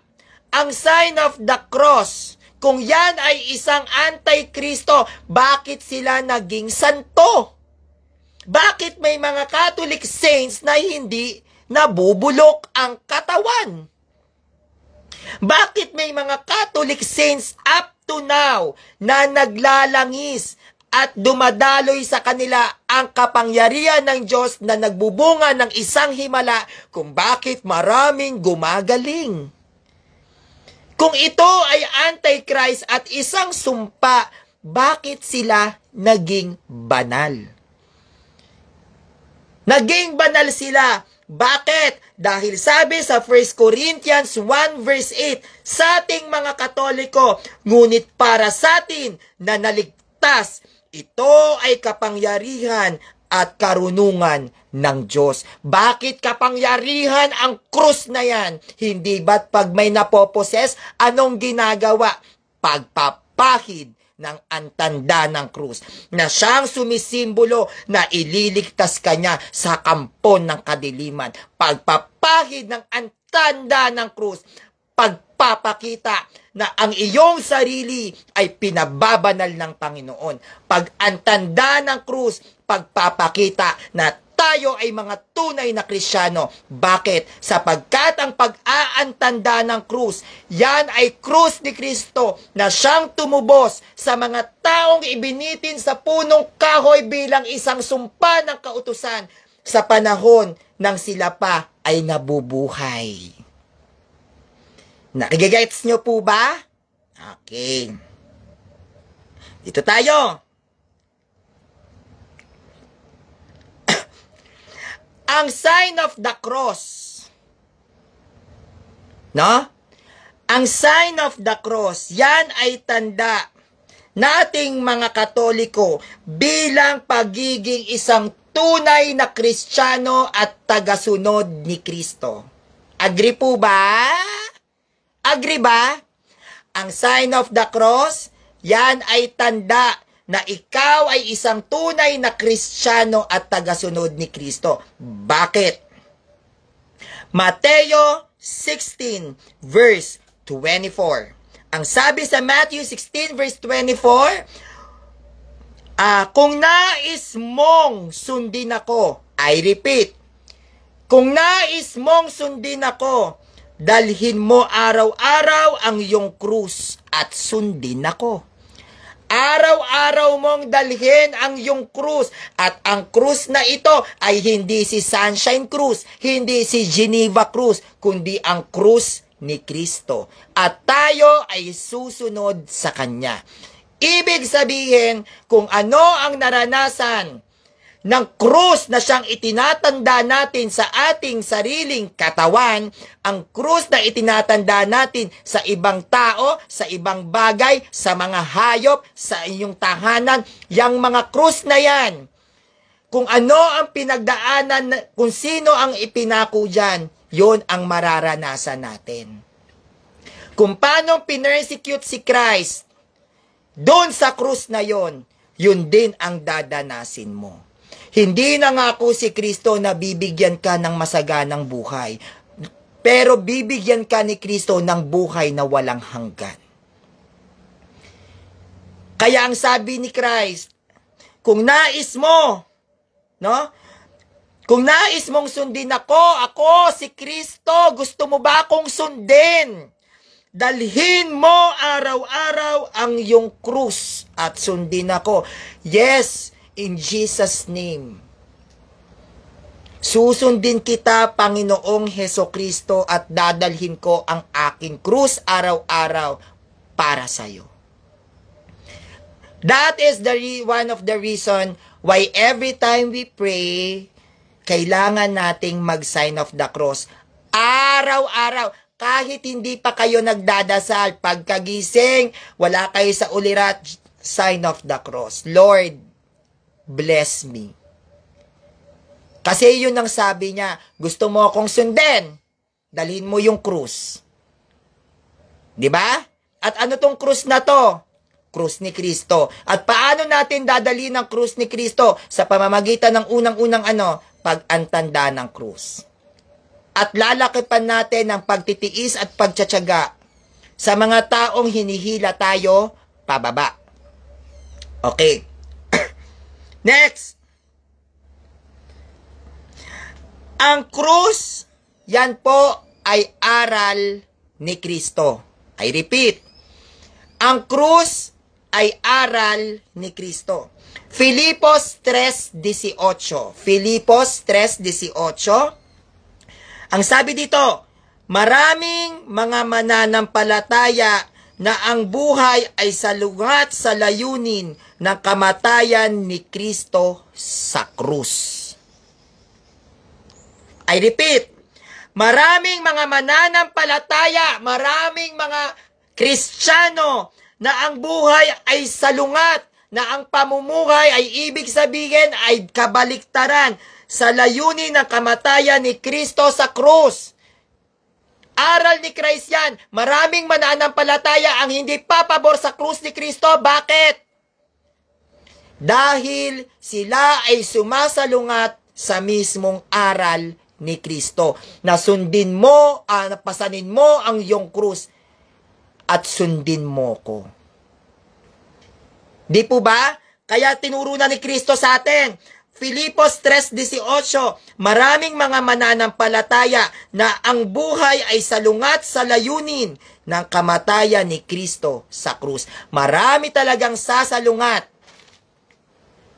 ang sign of the cross, kung yan ay isang anti-Kristo, bakit sila naging santo? Bakit may mga Catholic saints na hindi nabubulok ang katawan? Bakit may mga Catholic saints up to now na naglalangis at dumadaloy sa kanila ang kapangyarihan ng Diyos na nagbubunga ng isang himala kung bakit maraming gumagaling? Kung ito ay antichrist at isang sumpa, bakit sila naging banal? Naging banal sila. Bakit? Dahil sabi sa 1 Corinthians 1 verse 8, sa ating mga Katoliko, ngunit para sa atin na naligtas, ito ay kapangyarihan at karunungan ng Diyos. Bakit kapangyarihan ang krus na yan? Hindi ba't pag may napoposes, anong ginagawa? Pagpapahid ng antanda ng krus na siyang sumisimbolo na ililigtas kanya sa kampon ng kadiliman. Pagpapahid ng antanda ng krus, pagpapakita na ang iyong sarili ay pinababanal ng Panginoon. Pag-antanda ng krus, pagpapakita na tayo ay mga tunay na Kristiyano. Bakit? Sapagkat ang pag-aantanda ng krus, yan ay krus ni Kristo na siyang tumubos sa mga taong ibinitin sa punong kahoy bilang isang sumpa ng kautusan sa panahon nang sila pa ay nabubuhay. Nakigigets nyo po ba? Okay. Dito tayo. Ang sign of the cross. No? Ang sign of the cross, yan ay tanda nating mga Katoliko bilang pagiging isang tunay na Kristiyano at tagasunod ni Kristo. Agree po ba? Agree ba? Ang sign of the cross, yan ay tanda na ikaw ay isang tunay na Kristiyano at tagasunod ni Kristo. Bakit? Mateo 16 verse 24. Ang sabi sa Matthew 16 verse 24, kung nais mong sundin ako, I repeat, kung nais mong sundin ako, dalhin mo araw-araw ang iyong krus at sundin ako. Araw-araw mong dalhin ang iyong krus at ang krus na ito ay hindi si Sunshine Cruz, hindi si Geneva Cruz, kundi ang krus ni Kristo. At tayo ay susunod sa Kanya. Ibig sabihin, kung ano ang naranasan ng krus na siyang itinatanda natin sa ating sariling katawan, ang krus na itinatanda natin sa ibang tao, sa ibang bagay, sa mga hayop, sa inyong tahanan, yang mga krus na yan, kung ano ang pinagdaanan, kung sino ang ipinako dyan, yon ang mararanasan natin. Kung paano pinersecute si Christ, doon sa krus na yon, yun din ang dadanasin mo. Hindi nangako si Kristo na bibigyan ka ng masaganang buhay, pero bibigyan ka ni Kristo ng buhay na walang hanggan. Kaya ang sabi ni Christ, Kung nais mo, no? Kung nais mong sundin ako si Kristo, gusto mo ba akong sundin? Dalhin mo araw-araw ang iyong krus at sundin ako. Yes, in Jesus' name. Susundin kita, Panginoong Hesukristo, at dadalhin ko ang aking krus araw-araw para sa iyo. That is one of the reason why every time we pray, kailangan nating mag-sign of the cross. Araw-araw. Kahit hindi pa kayo nagdadasal, pagkagising, wala kayo sa ulirat, sign of the cross. Lord, bless me. Kasi yun ang sabi niya, gusto mo akong sundin, dalhin mo yung krus. Diba? At ano tong krus na to? Krus ni Kristo. At paano natin dadalhin ang krus ni Kristo? Sa pamamagitan ng unang-unang pag-antanda ng krus. At lalakipan natin ang pagtitiis at pagtsatsaga sa mga taong hinihila tayo pababa. Okay. Next. Ang krus, yan po ay aral ni Kristo. I repeat. Ang krus ay aral ni Kristo. Filipos 3:18. Filipos 3:18. Ang sabi dito, maraming mga mananampalataya na ang buhay ay salungat sa layunin ng kamatayan ni Kristo sa krus. I repeat, maraming mga mananampalataya, maraming mga Kristiyano na ang buhay ay salungat, na ang pamumuhay ay ibig sabihin ay kabaliktaran sa layunin ng kamatayan ni Kristo sa krus. Aral ni Christ yan. Maraming mananampalataya ang hindi papabor sa krus ni Kristo. Bakit? Dahil sila ay sumasalungat sa mismong aral ni Kristo. Na sundin mo, napasanin mo ang iyong krus at sundin mo ko. Di po ba? Kaya tinuro na ni Kristo sa atin. Filipos 3:18, maraming mga mananampalataya na ang buhay ay salungat sa layunin ng kamatayan ni Kristo sa krus. Marami talagang sasalungat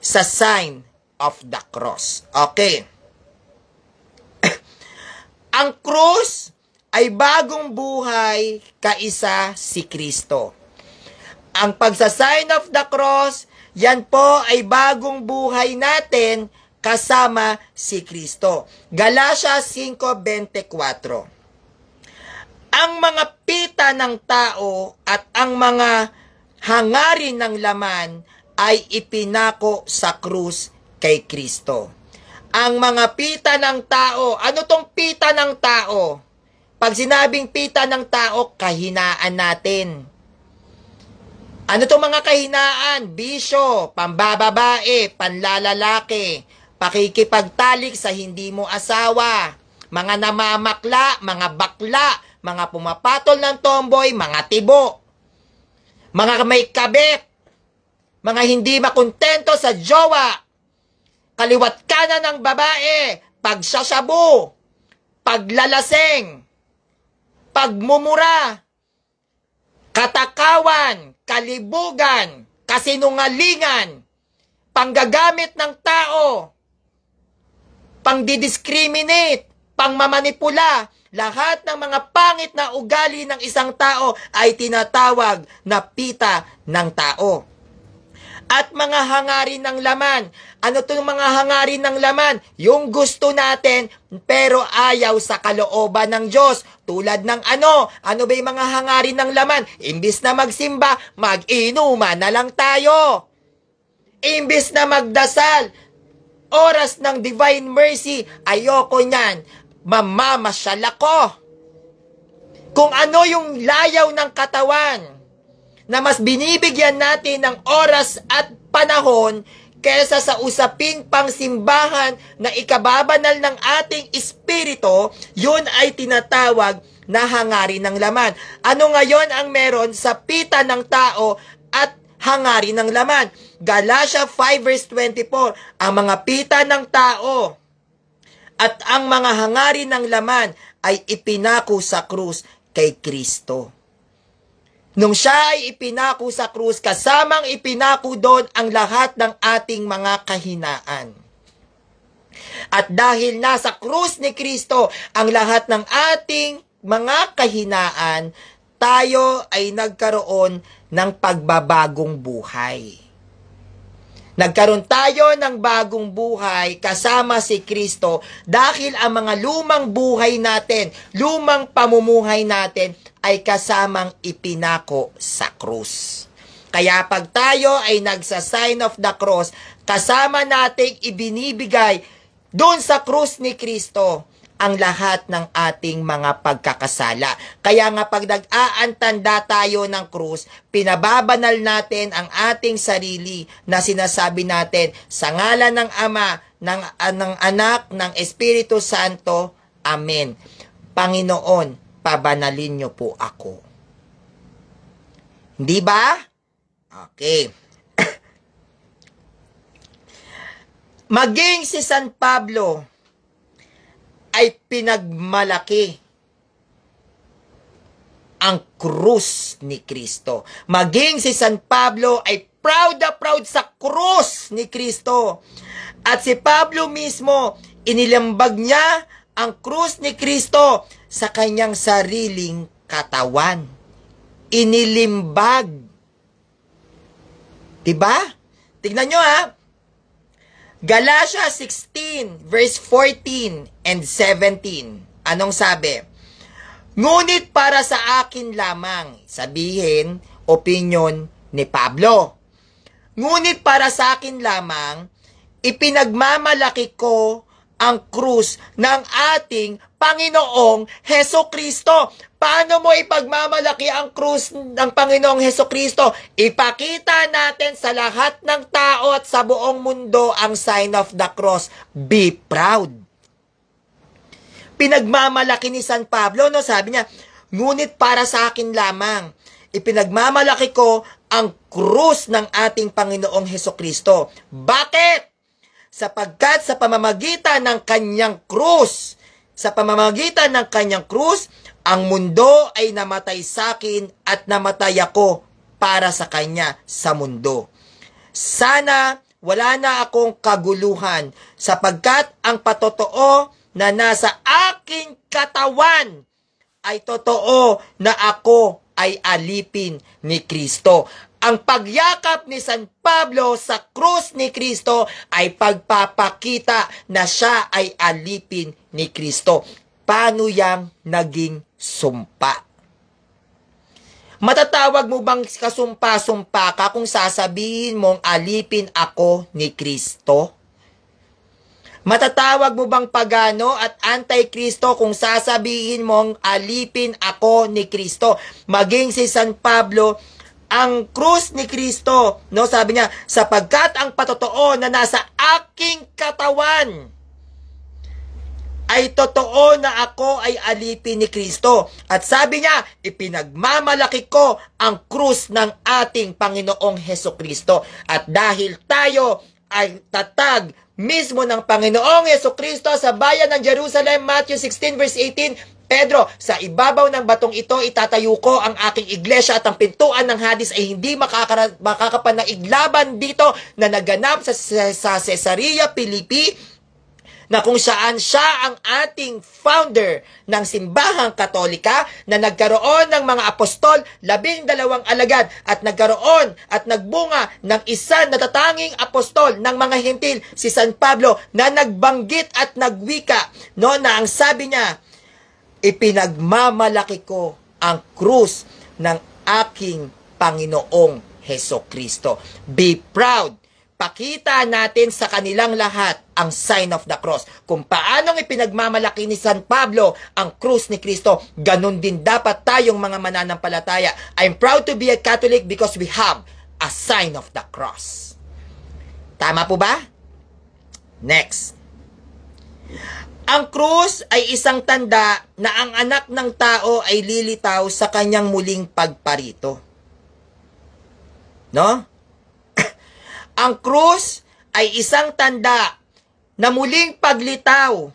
sa sign of the cross. Okay. Ang krus ay bagong buhay kaisa si Kristo. Ang pagsa-sign of the cross, yan po ay bagong buhay natin kasama si Kristo. Galatias 5:24. Ang mga pita ng tao at ang mga hangarin ng laman ay ipinako sa krus kay Kristo. Ang mga pita ng tao, ano tong pita ng tao? Pag sinabing pita ng tao, kahinaan natin. Ano itong mga kahinaan? Bisyo, pambababae, panlalalaki, pakikipagtalik sa hindi mo asawa, mga namamakla, mga bakla, mga pumapatol ng tomboy, mga tibo, mga may kabit, mga hindi makontento sa jowa, kaliwat kanan ng babae, pagsasyabu, paglalaseng, pagmumura, katakawan, kalibugan, kasinungalingan, panggagamit ng tao, pangdidiscriminate, pangmamanipula, lahat ng mga pangit na ugali ng isang tao ay tinatawag na pita ng tao. At mga hangarin ng laman. Ano itong mga hangarin ng laman? Yung gusto natin pero ayaw sa kalooban ng Diyos. Tulad ng ano? Ano ba yung mga hangarin ng laman? Imbis na magsimba, mag-inuman na lang tayo. Imbis na magdasal, oras ng divine mercy, ayoko niyan. Mamamasyal ako. Kung ano yung layaw ng katawan, na mas binibigyan natin ng oras at panahon kesa sa usaping pangsimbahan na ikababanal ng ating espiritu, yun ay tinatawag na hangarin ng laman. Ano ngayon ang meron sa pita ng tao at hangarin ng laman? Galatia 5 verse 24, ang mga pita ng tao at ang mga hangarin ng laman ay ipinako sa krus kay Kristo. Nung siya ay ipinako sa krus, kasamang ipinako doon ang lahat ng ating mga kahinaan. At dahil nasa krus ni Kristo ang lahat ng ating mga kahinaan, tayo ay nagkaroon ng pagbabagong buhay. Nagkaroon tayo ng bagong buhay kasama si Kristo dahil ang mga lumang buhay natin, lumang pamumuhay natin ay kasamang ipinako sa krus. Kaya pag tayo ay nagsa-sign of the cross, kasama nating ibinibigay doon sa krus ni Kristo ang lahat ng ating mga pagkakasala. Kaya nga pag nag-aantanda tayo ng krus, pinababanal natin ang ating sarili na sinasabi natin sa ngalan ng Ama, ng Anak, ng Espiritu Santo. Amen. Panginoon, pabanalin niyo po ako. Hindi ba? Okay. Maging si San Pablo ay pinagmalaki ang krus ni Kristo. Maging si San Pablo ay proud na proud sa krus ni Kristo. At si Pablo mismo, inilambag niya ang krus ni Kristo sa kanyang sariling katawan. Inilimbag. Diba? Tignan nyo ha. Galatia 16 verse 14 and 17. Anong sabi? Ngunit para sa akin lamang, sabihin, opinion ni Pablo. Ngunit para sa akin lamang, ipinagmamalaki ko ang krus ng ating Panginoong Hesukristo. Paano mo ipagmamalaki ang krus ng Panginoong Hesukristo? Ipakita natin sa lahat ng tao at sa buong mundo ang sign of the cross. Be proud. Pinagmamalaki ni San Pablo, no? Sabi niya, ngunit para sa akin lamang, ipinagmamalaki ko ang krus ng ating Panginoong Hesukristo. Bakit? Sapagkat sa pamamagitan ng kanyang krus, ang mundo ay namatay sa akin at namatay ako para sa kanya sa mundo. Sana wala na akong kaguluhan sapagkat ang patotoo na nasa aking katawan ay totoo na ako ay alipin ni Kristo. Ang pagyakap ni San Pablo sa krus ni Kristo ay pagpapakita na siya ay alipin ni Kristo. Paano yang naging sumpa? Matatawag mo bang kasumpa-sumpa ka kung sasabihin mong alipin ako ni Kristo? Matatawag mo bang pagano at anti-Kristo kung sasabihin mong alipin ako ni Kristo? Maging si San Pablo, ang krus ni Kristo, no, sabi niya, sapagkat ang patotoo na nasa aking katawan ay totoo na ako ay alipin ni Kristo. At sabi niya, ipinagmamalaki ko ang krus ng ating Panginoong Hesukristo. At dahil tayo ay tatag mismo ng Panginoong Hesukristo sa bayan ng Jerusalem, Matthew 16 verse 18, Pedro, sa ibabaw ng batong ito itatayo ko ang aking iglesia at ang pintuan ng Hades ay hindi makakapanaig laban dito na naganap sa Caesarea Philippi, na kung saan siya ang ating founder ng simbahang Katolika, na nagkaroon ng mga apostol, 12 alagad, at nagkaroon at nagbunga ng isang natatanging apostol ng mga Hentil, si San Pablo, na nagbanggit at nagwika, no, na ang sabi niya, ipinagmamalaki ko ang krus ng aking Panginoong Hesukristo. Be proud. Pakita natin sa kanilang lahat ang sign of the cross. Kung paanong ipinagmamalaki ni San Pablo ang krus ni Kristo, ganun din dapat tayong mga mananampalataya. I'm proud to be a Catholic because we have a sign of the cross. Tama po ba? Next. Ang krus ay isang tanda na ang anak ng tao ay lilitaw sa kanyang muling pagparito. No? Ang krus ay isang tanda na muling paglitaw,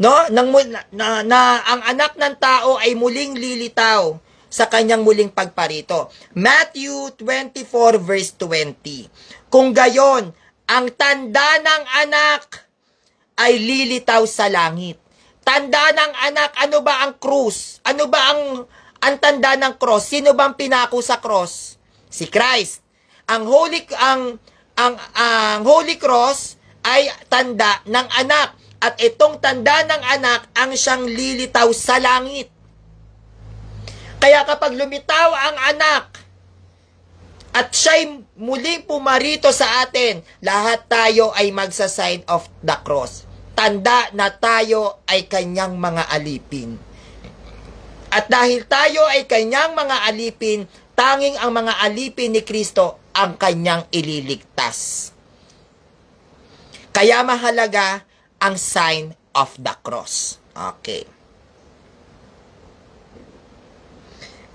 no? Na ang anak ng tao ay muling lilitaw sa kanyang muling pagparito. Matthew 24 verse 20. Kung gayon, ang tanda ng anak ay lilitaw sa langit. Tanda ng anak, ano ba ang krus? Ano ba ang tanda ng cross? Sino bang pinako sa cross? Si Christ. Ang Holy Cross ay tanda ng anak. At itong tanda ng anak ang siyang lilitaw sa langit. Kaya kapag lumitaw ang anak at siya'y muling pumarito sa atin, lahat tayo ay magsa-sign of the cross. Tanda na tayo ay kanyang mga alipin. At dahil tayo ay kanyang mga alipin, tanging ang mga alipin ni Kristo ang kanyang ililigtas. Kaya mahalaga ang sign of the cross. Okay.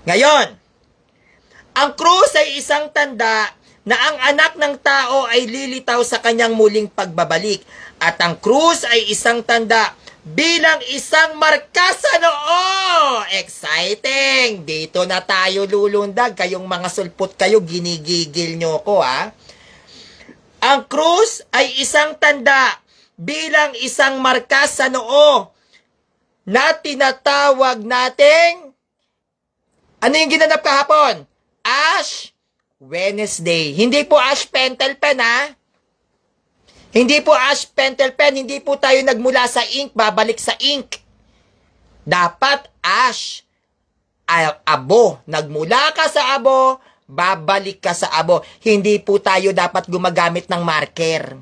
Ngayon, ang krus ay isang tanda na ang anak ng tao ay lilitaw sa kanyang muling pagbabalik. At ang krus ay isang tanda bilang isang marka sa noo. Exciting! Dito na tayo lulundag. Kayong mga sulpot kayo, ginigigil nyo ko, ha? Ang krus ay isang tanda bilang isang marka sa noo na tinatawag nating, ano yung ginanap kahapon? Ash Wednesday. Hindi po Ash Pentelpen, ha? Hindi po Ash Pentelpen, hindi po tayo nagmula sa ink, babalik sa ink. Dapat Ash, abo. Nagmula ka sa abo, babalik ka sa abo. Hindi po tayo dapat gumagamit ng marker.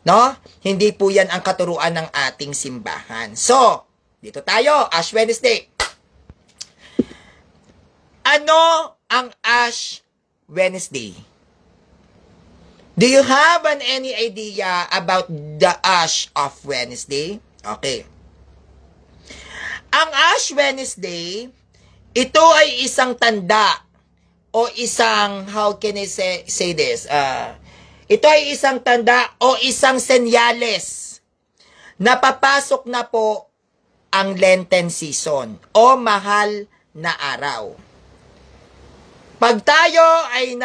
No? Hindi po yan ang katuruan ng ating simbahan. So, dito tayo, Ash Wednesday. Ano ang Ash Wednesday? Do you have any idea about the Ash of Wednesday? Okay. Ang Ash Wednesday, ito ay isang tanda o isang, how can I say this? Ito ay isang tanda o isang senyales na papasok na po ang Lenten season o mahal na araw. Pag tayo ay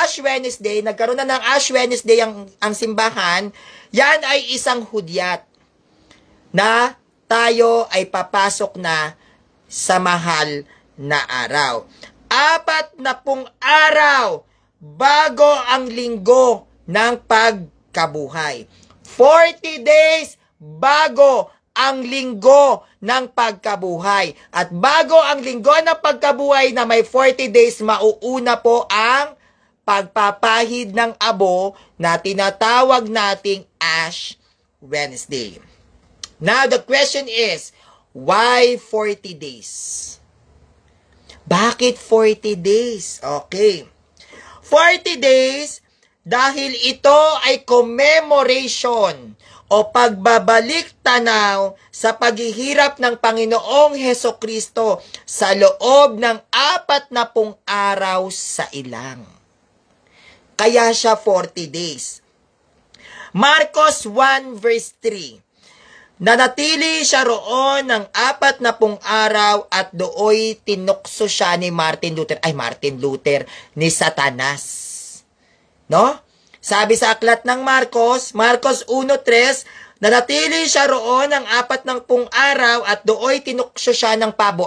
Ash Wednesday, nagkaroon na ng Ash Wednesday ang simbahan, yan ay isang hudyat na tayo ay papasok na sa mahal na araw. 40 araw bago ang linggo ng pagkabuhay. 40 days bago ang linggo ng pagkabuhay. At bago ang linggo ng pagkabuhay na may 40 days, mauuna po ang pagpapahid ng abo na tinatawag nating Ash Wednesday. Now, the question is, why 40 days? Bakit 40 days? Okay. 40 days dahil ito ay commemoration o pagbabalik tanaw sa paghihirap ng Panginoong Hesukristo sa loob ng 40 araw sa ilang. Kaya siya 40 days. Marcos 1 verse 3. Nanatili siya roon ng 40 araw at dooy tinukso siya ni Martin Luther, ni Satanas. No? Sabi sa aklat ng Marcos 1:3, nanatili siya roon ng 40 araw at dooy tinukso siya ng pabo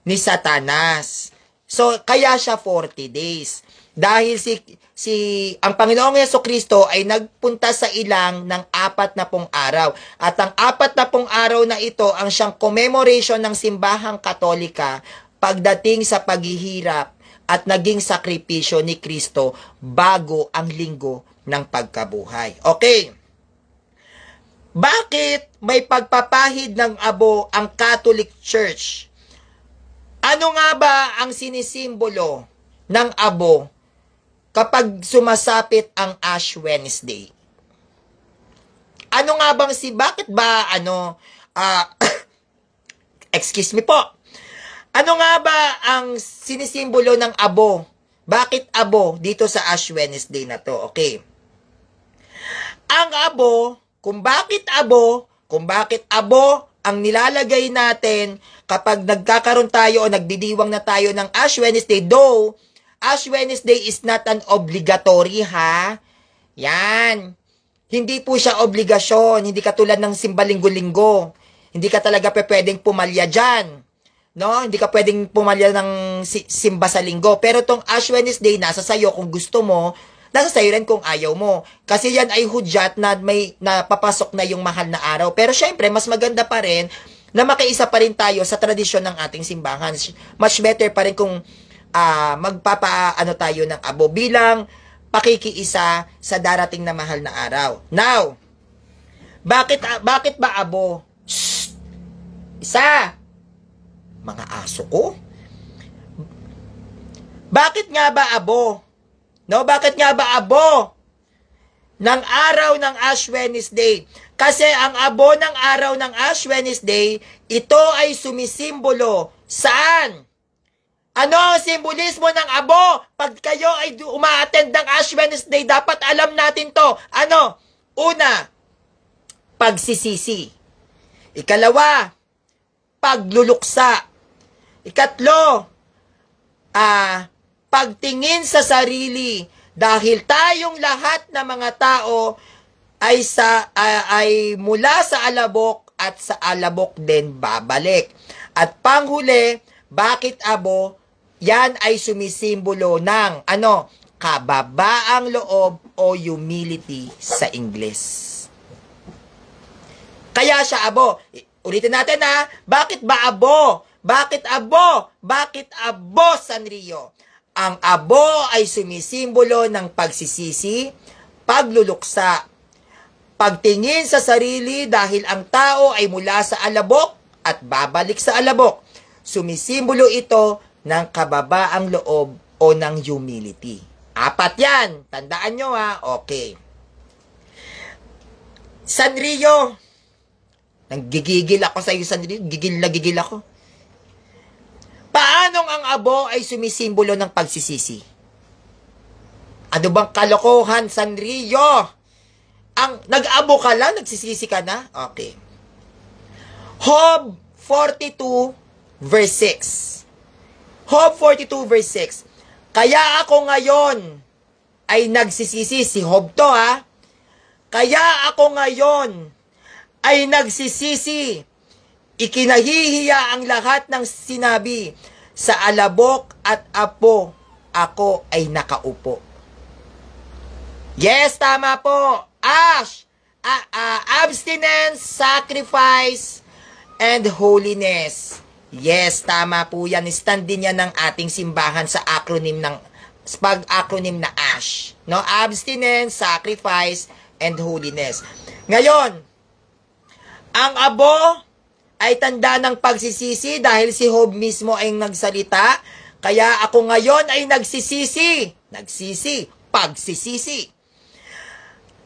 ni Satanas. So, kaya siya 40 days. Dahil ang Panginoong Hesukristo ay nagpunta sa ilang ng 40 araw. At ang 40 araw na ito ang siyang commemoration ng simbahang Katolika pagdating sa paghihirap at naging sakripisyo ni Kristo bago ang linggo ng pagkabuhay. Okay. Bakit may pagpapahid ng abo ang Catholic Church? Ano nga ba ang sinisimbolo ng abo kapag sumasapit ang Ash Wednesday? Ano nga bang bakit ba excuse me po. Ano nga ba ang sinisimbolo ng abo Bakit abo dito sa Ash Wednesday na to? Okay. Ang abo, kung bakit abo ang nilalagay natin kapag nagkakaroon tayo o nagdidiwang na tayo ng Ash Wednesday, though, Ash Wednesday is not an obligatory, ha? Yan. Hindi po siya obligasyon. Hindi katulad ng simba linggo-linggo. Hindi ka talaga pwedeng pumalya dyan. No? Hindi ka pwedeng pumalya ng simba sa linggo. Pero tong Ash Wednesday, nasa sayo kung gusto mo, nasa sayo rin kung ayaw mo. Kasi yan ay hudyat na may napapasok na yung mahal na araw. Pero syempre, mas maganda pa rin na makiisa pa rin tayo sa tradisyon ng ating simbahan. Much better pa rin kung magpapaano tayo ng abo bilang pakikiisa sa darating na mahal na araw. Now, bakit ba abo? Shh! Isa! Mga aso ko? Bakit nga ba abo? No, bakit nga ba abo ng araw ng Ash Wednesday? Kasi ang abo ng araw ng Ash Wednesday, ito ay sumisimbolo saan? Ano ang simbolismo ng abo? Pag kayo ay uma-attend ng Ash Wednesday, dapat alam natin to. Ano? Una, pagsisisi. Ikalawa, pagluluksa. Ikatlo, pagtingin sa sarili. Dahil tayong lahat na mga tao ay mula sa alabok at sa alabok din babalik. At panghuli, bakit abo? Yan ay sumisimbolo ng kababaang loob o humility sa Ingles. Kaya siya abo. Ulitin natin ha. Bakit ba abo? Bakit abo? Bakit abo, Sanrio? Ang abo ay sumisimbolo ng pagsisisi, pagluluksa, pagtingin sa sarili dahil ang tao ay mula sa alabok at babalik sa alabok. Sumisimbolo ito ng kababaang loob o ng humility. Apat yan. Tandaan nyo ha. Okay. Sanrio. Nanggigigil ako sa iyo, Sanrio. Gigil na gigil ako. Paanong ang abo ay sumisimbolo ng pagsisisi? Ano bang kalokohan, Sanrio? Nag-abo ka lang? Nagsisisi ka na? Okay. Job 42 verse 6. Job 42 verse 6. Kaya ako ngayon ay nagsisisi. Si Job to ha. Kaya ako ngayon ay nagsisisi. Ikinahihiya ang lahat ng sinabi. Sa alabok at apo, ako ay nakaupo. Yes, tama po. Ash, abstinence, sacrifice, and holiness. Yes, tama po yan. Stand din yan ng ating simbahan sa acronym pag-acronym na ASH. No? Abstinence, sacrifice, and holiness. Ngayon, ang abo ay tanda ng pagsisisi dahil si Job mismo ay nagsalita. Kaya ako ngayon ay nagsisisi. Pagsisisi.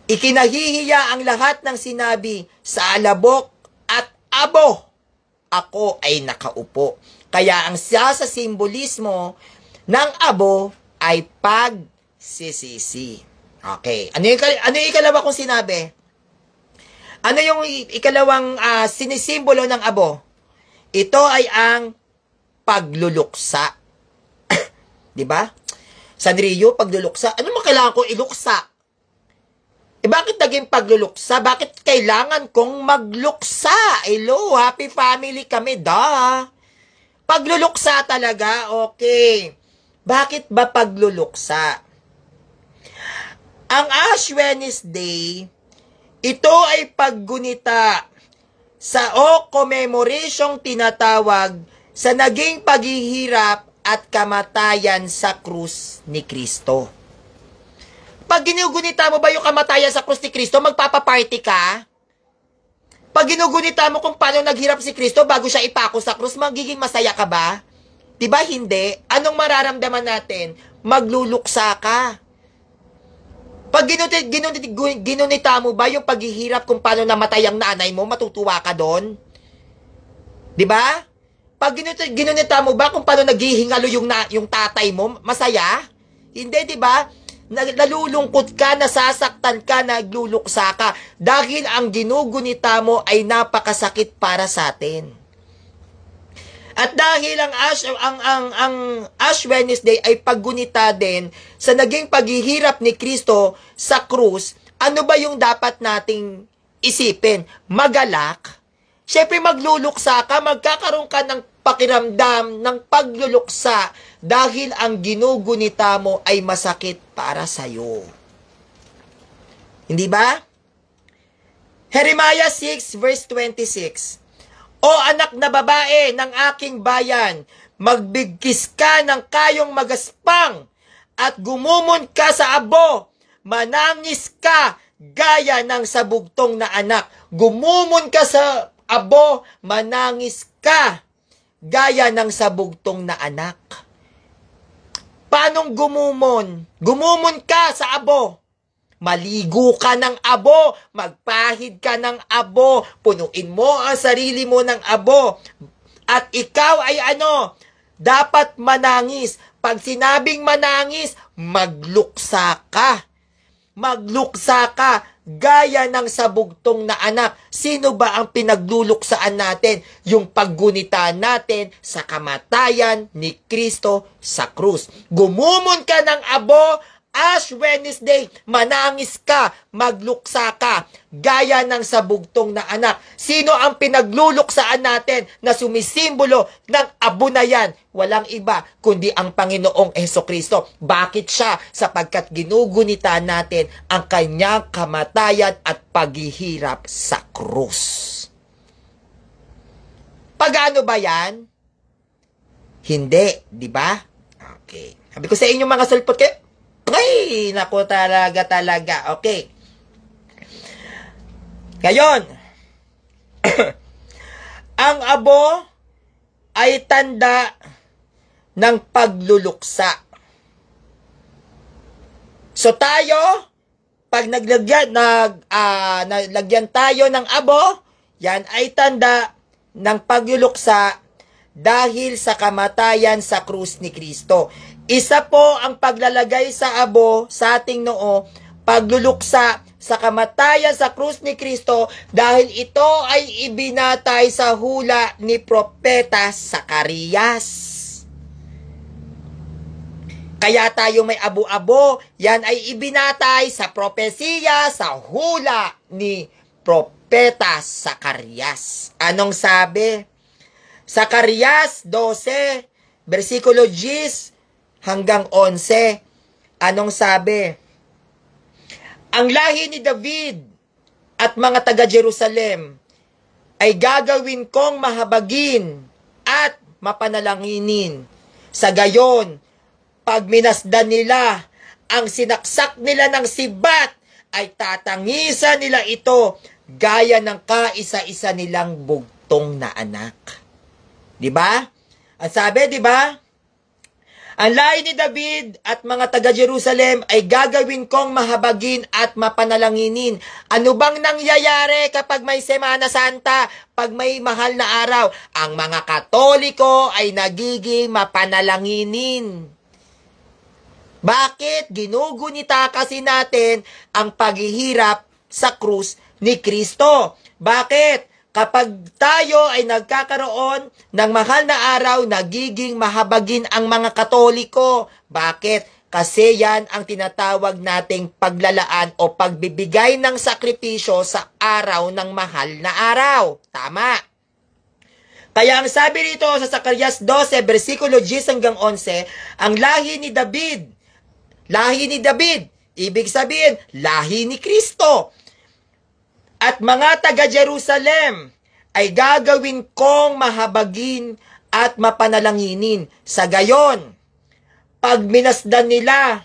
Ikinahihiya ang lahat ng sinabi sa alabok at abo. Ako ay nakaupo. Kaya ang sa simbolismo ng abo ay pagsisisi. Okay. Ano yung ikalawa kong sinabi? Ano yung ikalawang sinisimbolo ng abo? Ito ay ang pagluluksa. Diba? Sanrio, pagluluksa. Ano mo kailangan kong iluksa? Bakit naging pagluluksa? Bakit kailangan kong magluksa? Hello, happy family kami, Pagluluksa talaga, okay. Bakit ba pagluluksa? Ang Ash Wednesday, ito ay paggunita sa commemorasyong tinatawag sa naging paghihirap at kamatayan sa krus ni Kristo. Pag ginugunita mo ba yung kamatayan sa krus ni Kristo, magpapaparty ka? Pag ginugunita mo kung paano naghirap si Kristo bago siya ipako sa krus, magiging masaya ka ba? Diba hindi? Anong mararamdaman natin? Magluluksa ka. Pag ginunita mo ba yung paghihirap kung paano namatay ang nanay mo, matutuwa ka doon? Diba? Pag ginunita mo ba kung paano naghihingalo yung tatay mo, masaya? Hindi, di ba? Nalulungkot ka, nasasaktan ka, nagluluksa ka dahil ang ginugunita mo ay napakasakit para sa atin. At dahil ang Ash Wednesday ay paggunita din sa naging paghihirap ni Kristo sa krus, ano ba yung dapat nating isipin? Magalak? Siyempre magluluksa ka, magkakaroon ka ng pakiramdam ng pagluluksa dahil ang ginugunita mo ay masakit para sa'yo. Hindi ba? Jeremiah 6 verse 26. O anak na babae ng aking bayan, magbigkis ka ng kayong magaspang at gumumon ka sa abo, manangis ka gaya ng sabugtong na anak. Gumumon ka sa abo, manangis ka gaya ng sabugtong na anak. Paanong gumumon? Gumumon ka sa abo. Maligo ka ng abo, magpahid ka ng abo, punuin mo ang sarili mo ng abo. At ikaw ay dapat manangis. Pag sinabing manangis, magluksa ka. Magluksa ka gaya ng sabugtong na anak. Sino ba ang pinagluluksaan natin? Yung paggunita natin sa kamatayan ni Kristo sa krus. Gumumon ka ng abo, Ash Wednesday, manangis ka, magluksa ka, gaya ng sabugtong na anak. Sino ang pinagluluksaan natin na sumisimbolo ng abo na yan? Walang iba kundi ang Panginoong Hesukristo. Bakit siya? Sapagkat ginugunita natin ang kanyang kamatayan at paghihirap sa krus. Pagano ba yan? Hindi, di ba? Okay. Sabi ko sa inyo mga sulpot kayo, ay, naku talaga. Okay. Ngayon, ang abo ay tanda ng pagluluksa. So tayo, pag naglagyan tayo ng abo, yan ay tanda ng pagluluksa dahil sa kamatayan sa krus ni Kristo. Isa po ang paglalagay sa abo sa ating noo, pagluluksa sa kamatayan sa krus ni Kristo dahil ito ay ibinatay sa hula ni Propeta Zacarias. Kaya tayo may abo-abo, yan ay ibinatay sa propesiya sa hula ni Propeta Zacarias. Anong sabi? Zacarias 12, versikulo 10 hanggang 11. Anong sabi? Ang lahi ni David at mga taga-Jerusalem ay gagawin kong mahabagin at mapanalanginin. Sa gayon, pag minasdan nila ang sinaksak nila ng sibat, ay tatangisan nila ito gaya ng kaisa-isa nilang bugtong na anak. Diba? Ang sabi, diba? Ang lahi ni David at mga taga-Jerusalem ay gagawin kong mahabagin at mapanalanginin. Ano bang nangyayari kapag may Semana Santa, pag may mahal na araw? Ang mga Katoliko ay nagiging mapanalanginin. Bakit? Ginugunita kasi natin ang paghihirap sa krus ni Kristo. Bakit? Kapag tayo ay nagkakaroon ng mahal na araw, nagiging mahabagin ang mga Katoliko. Bakit? Kasi yan ang tinatawag nating paglalaan o pagbibigay ng sakripisyo sa araw ng mahal na araw. Tama. Kaya ang sabi rito sa Zacarias 12, versikulo 10 hanggang 11, ang lahi ni David. Lahi ni David, ibig sabihin, lahi ni Kristo. At mga taga-Jerusalem ay gagawin kong mahabagin at mapanalanginin. Sa gayon, pag minasdan nila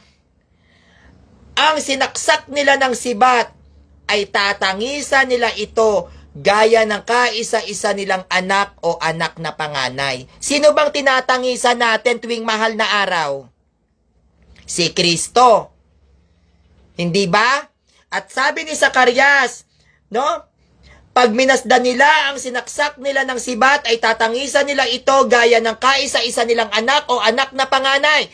ang sinaksak nila ng sibat, ay tatangisan nila ito gaya ng kaisa-isa nilang anak o anak na panganay. Sino bang tinatangisan natin tuwing mahal na araw? Si Kristo. Hindi ba? At sabi ni Zacarias, pag minasdan nila ang sinaksak nila ng sibat, ay tatangisan nila ito gaya ng kaisa-isa nilang anak o anak na panganay.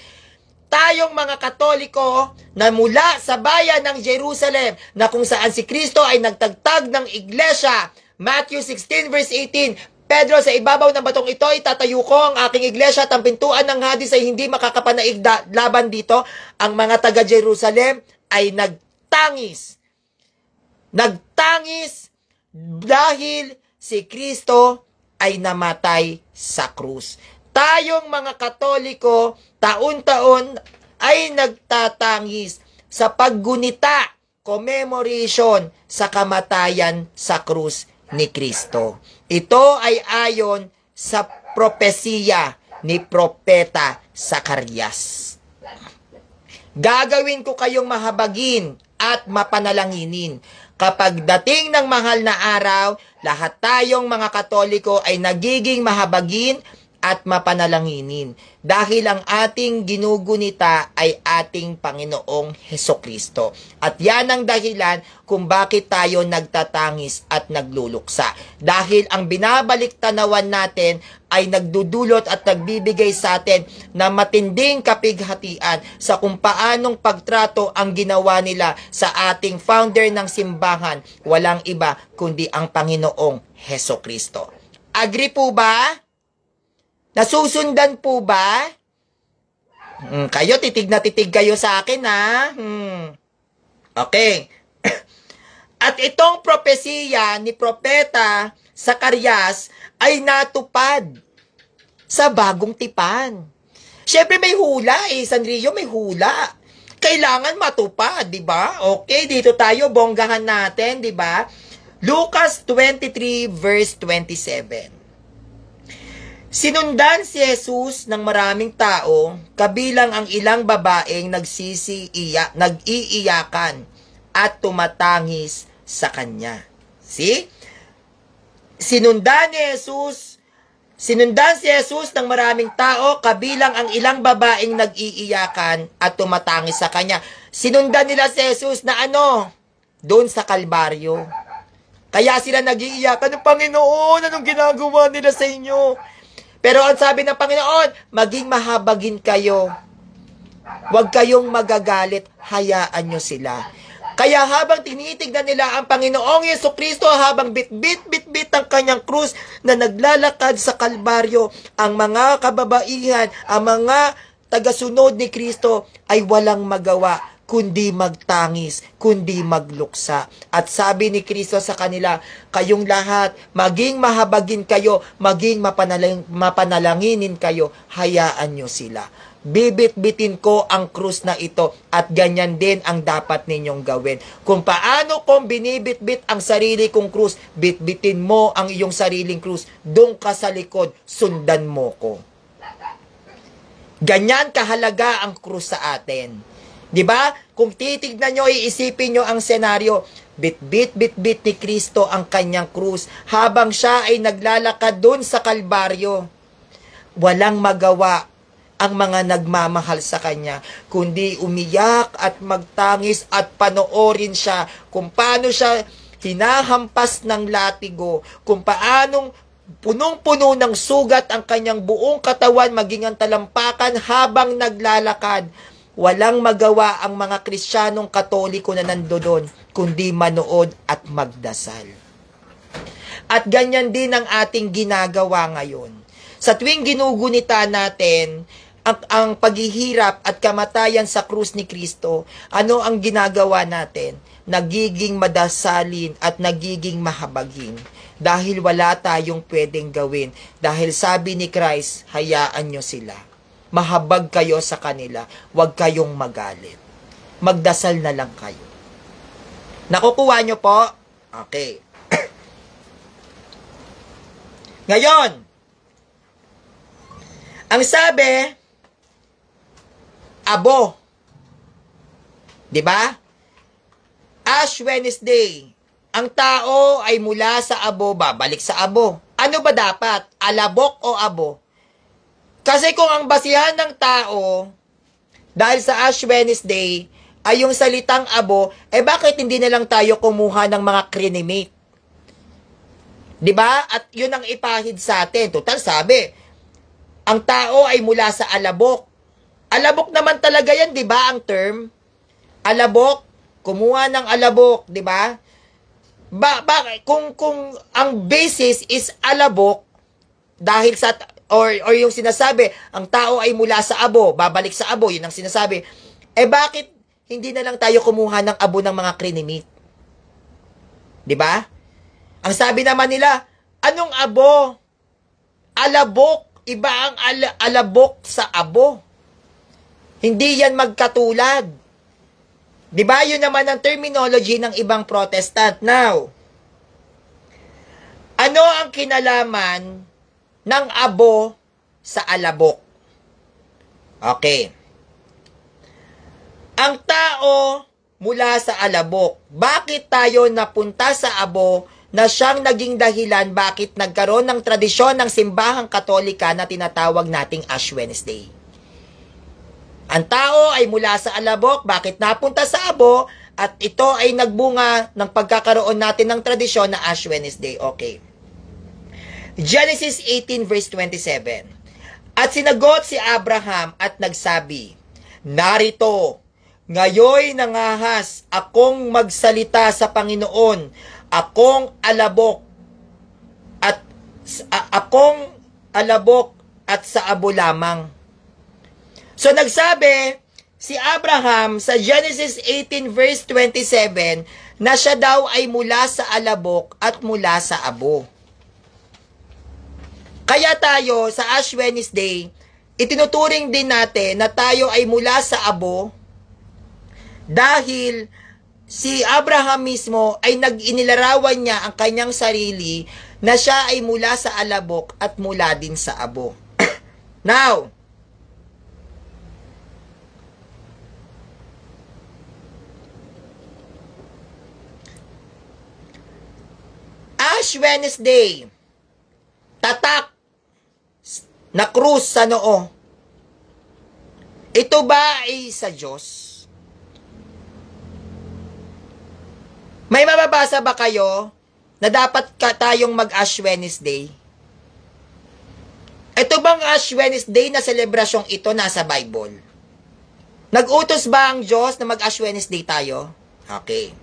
tayong mga Katoliko na mula sa bayan ng Jerusalem na kung saan si Kristo ay nagtagtag ng iglesia. Matthew 16 verse 18, Pedro, sa ibabaw ng batong ito itatayo ko ang aking iglesia at ang pintuan ng Hades ay hindi makakapanaig laban dito. Ang mga taga Jerusalem ay nagtangis. Nagtangis dahil si Kristo ay namatay sa krus. Tayong mga Katoliko, taon-taon ay nagtatangis sa paggunita, commemoration sa kamatayan sa krus ni Kristo. Ito ay ayon sa propesiya ni Propeta Zacarias. Gagawin ko kayong mahabagin at mapanalanginin. Kapag dating ng mahal na araw, lahat tayong mga Katoliko ay nagiging mahabagin at mapanalanginin dahil ang ating ginugunita ay ating Panginoong Hesukristo. At yan ang dahilan kung bakit tayo nagtatangis at nagluluksa. Dahil ang binabalik tanawan natin ay nagdudulot at nagbibigay sa atin na matinding kapighatian sa kung paanong pagtrato ang ginawa nila sa ating founder ng simbahan, walang iba kundi ang Panginoong Hesukristo. Agree po ba? Nasusundan po ba? Kayo, titig na titig kayo sa akin, ha? Okay. At itong propesiya ni Propeta Zacarias ay natupad sa bagong tipan. Siyempre may hula Sanrio, may hula. Kailangan matupad, di ba? Okay, dito tayo, bonggahan natin, di ba? Lucas 23 verse 27. Sinundan si Jesus ng maraming tao, kabilang ang ilang babaeng nag-iiyakan at tumatangis sa kanya. See? Sinundan si Jesus ng maraming tao, kabilang ang ilang babaeng nag-iiyakan at tumatangis sa kanya. Sinundan nila si Jesus na ano? Doon sa Kalbaryo. Kaya sila nag-iiyakan, Panginoon, anong ginagawa nila sa inyo? Pero ang sabi ng Panginoon, maging mahabagin kayo. Huwag kayong magagalit, hayaan nyo sila. Kaya habang tinitignan nila ang Panginoong Yesukristo, habang bit-bit ang kanyang krus na naglalakad sa Kalbaryo, ang mga kababaihan, ang mga tagasunod ni Kristo ay walang magawa kundi magtangis, kundi magluksa. At sabi ni Kristo sa kanila, kayong lahat, maging mahabagin kayo, maging mapanalanginin kayo, hayaan nyo sila. Bibit-bitin ko ang krus na ito at ganyan din ang dapat ninyong gawin. Kung paano kung binibit-bit ang sarili kong krus, bitbitin mo ang iyong sariling krus, doon ka sa likod, sundan mo ko. Ganyan kahalaga ang krus sa atin. Di ba? Kung titignan nyo, iisipin nyo ang senaryo, bit ni Kristo ang kanyang krus habang siya ay naglalakad doon sa Kalbaryo. Walang magawa ang mga nagmamahal sa kanya, kundi umiyak at magtangis at panoorin siya kung paano siya hinahampas ng latigo, kung paanong punong-puno ng sugat ang kanyang buong katawan maging ang talampakan habang naglalakad. Walang magawa ang mga Kristiyanong Katoliko na nandoon, kundi manood at magdasal. At ganyan din ang ating ginagawa ngayon. Sa tuwing ginugunita natin ang paghihirap at kamatayan sa krus ni Kristo, ano ang ginagawa natin? Nagiging madasalin at nagiging mahabagin. Dahil wala tayong pwedeng gawin. Dahil sabi ni Christ, hayaan nyo sila. Mahabag kayo sa kanila, huwag kayong magalit. Magdasal na lang kayo. Nakukuha nyo po? Okay. Ngayon, ang sabi, abo. 'Di ba? Ash Wednesday. Ang tao ay mula sa abo, babalik sa abo. Ano ba dapat? Alabok o abo? Kasi kung ang basihan ng tao, dahil sa Ash Wednesday, ay yung salitang abo, bakit hindi na lang tayo kumuha ng mga crinimate? Diba? At yun ang ipahid sa atin. Total, sabi, ang tao ay mula sa alabok. Alabok naman talaga yan, di ba, ang term? Alabok, kumuha ng alabok, di ba? Kung ang basis is alabok, dahil sa, or yung sinasabi, ang tao ay mula sa abo, babalik sa abo, yun ang sinasabi. Bakit hindi na lang tayo kumuha ng abo ng mga krinimit? Di ba? Ang sabi naman nila, anong abo? Alabok. Iba ang alabok sa abo. Hindi yan magkatulad. Di ba? Yun naman ang terminology ng ibang Protestant. Now, ano ang kinalaman ng abo sa alabok? Okay. Ang tao mula sa alabok. Bakit tayo napunta sa abo na siyang naging dahilan bakit nagkaroon ng tradisyon ng simbahang katolika na tinatawag nating Ash Wednesday? Ang tao ay mula sa alabok, bakit napunta sa abo, at ito ay nagbunga ng pagkakaroon natin ng tradisyon na Ash Wednesday. Okay. Genesis 18 verse 27. At sinagot si Abraham at nagsabi, narito, ngayoy nangahas akong magsalita sa Panginoon, akong alabok at sa abo lamang. So nagsabi si Abraham sa Genesis 18 verse 27 na siya daw ay mula sa alabok at mula sa abo. Kaya tayo sa Ash Wednesday, itinuturing din natin na tayo ay mula sa abo dahil si Abraham mismo ay inilarawan niya ang kanyang sarili na siya ay mula sa alabok at mula din sa abo. Now, Ash Wednesday, tatak na krus sa noo. Ito ba ay sa Diyos? May mababasa ba kayo na dapat tayong mag-Ash Wednesday? Ito bang Ash Wednesday na selebrasyong ito nasa Bible? Nag-utos ba ang Diyos na mag-Ash Wednesday tayo? Okay.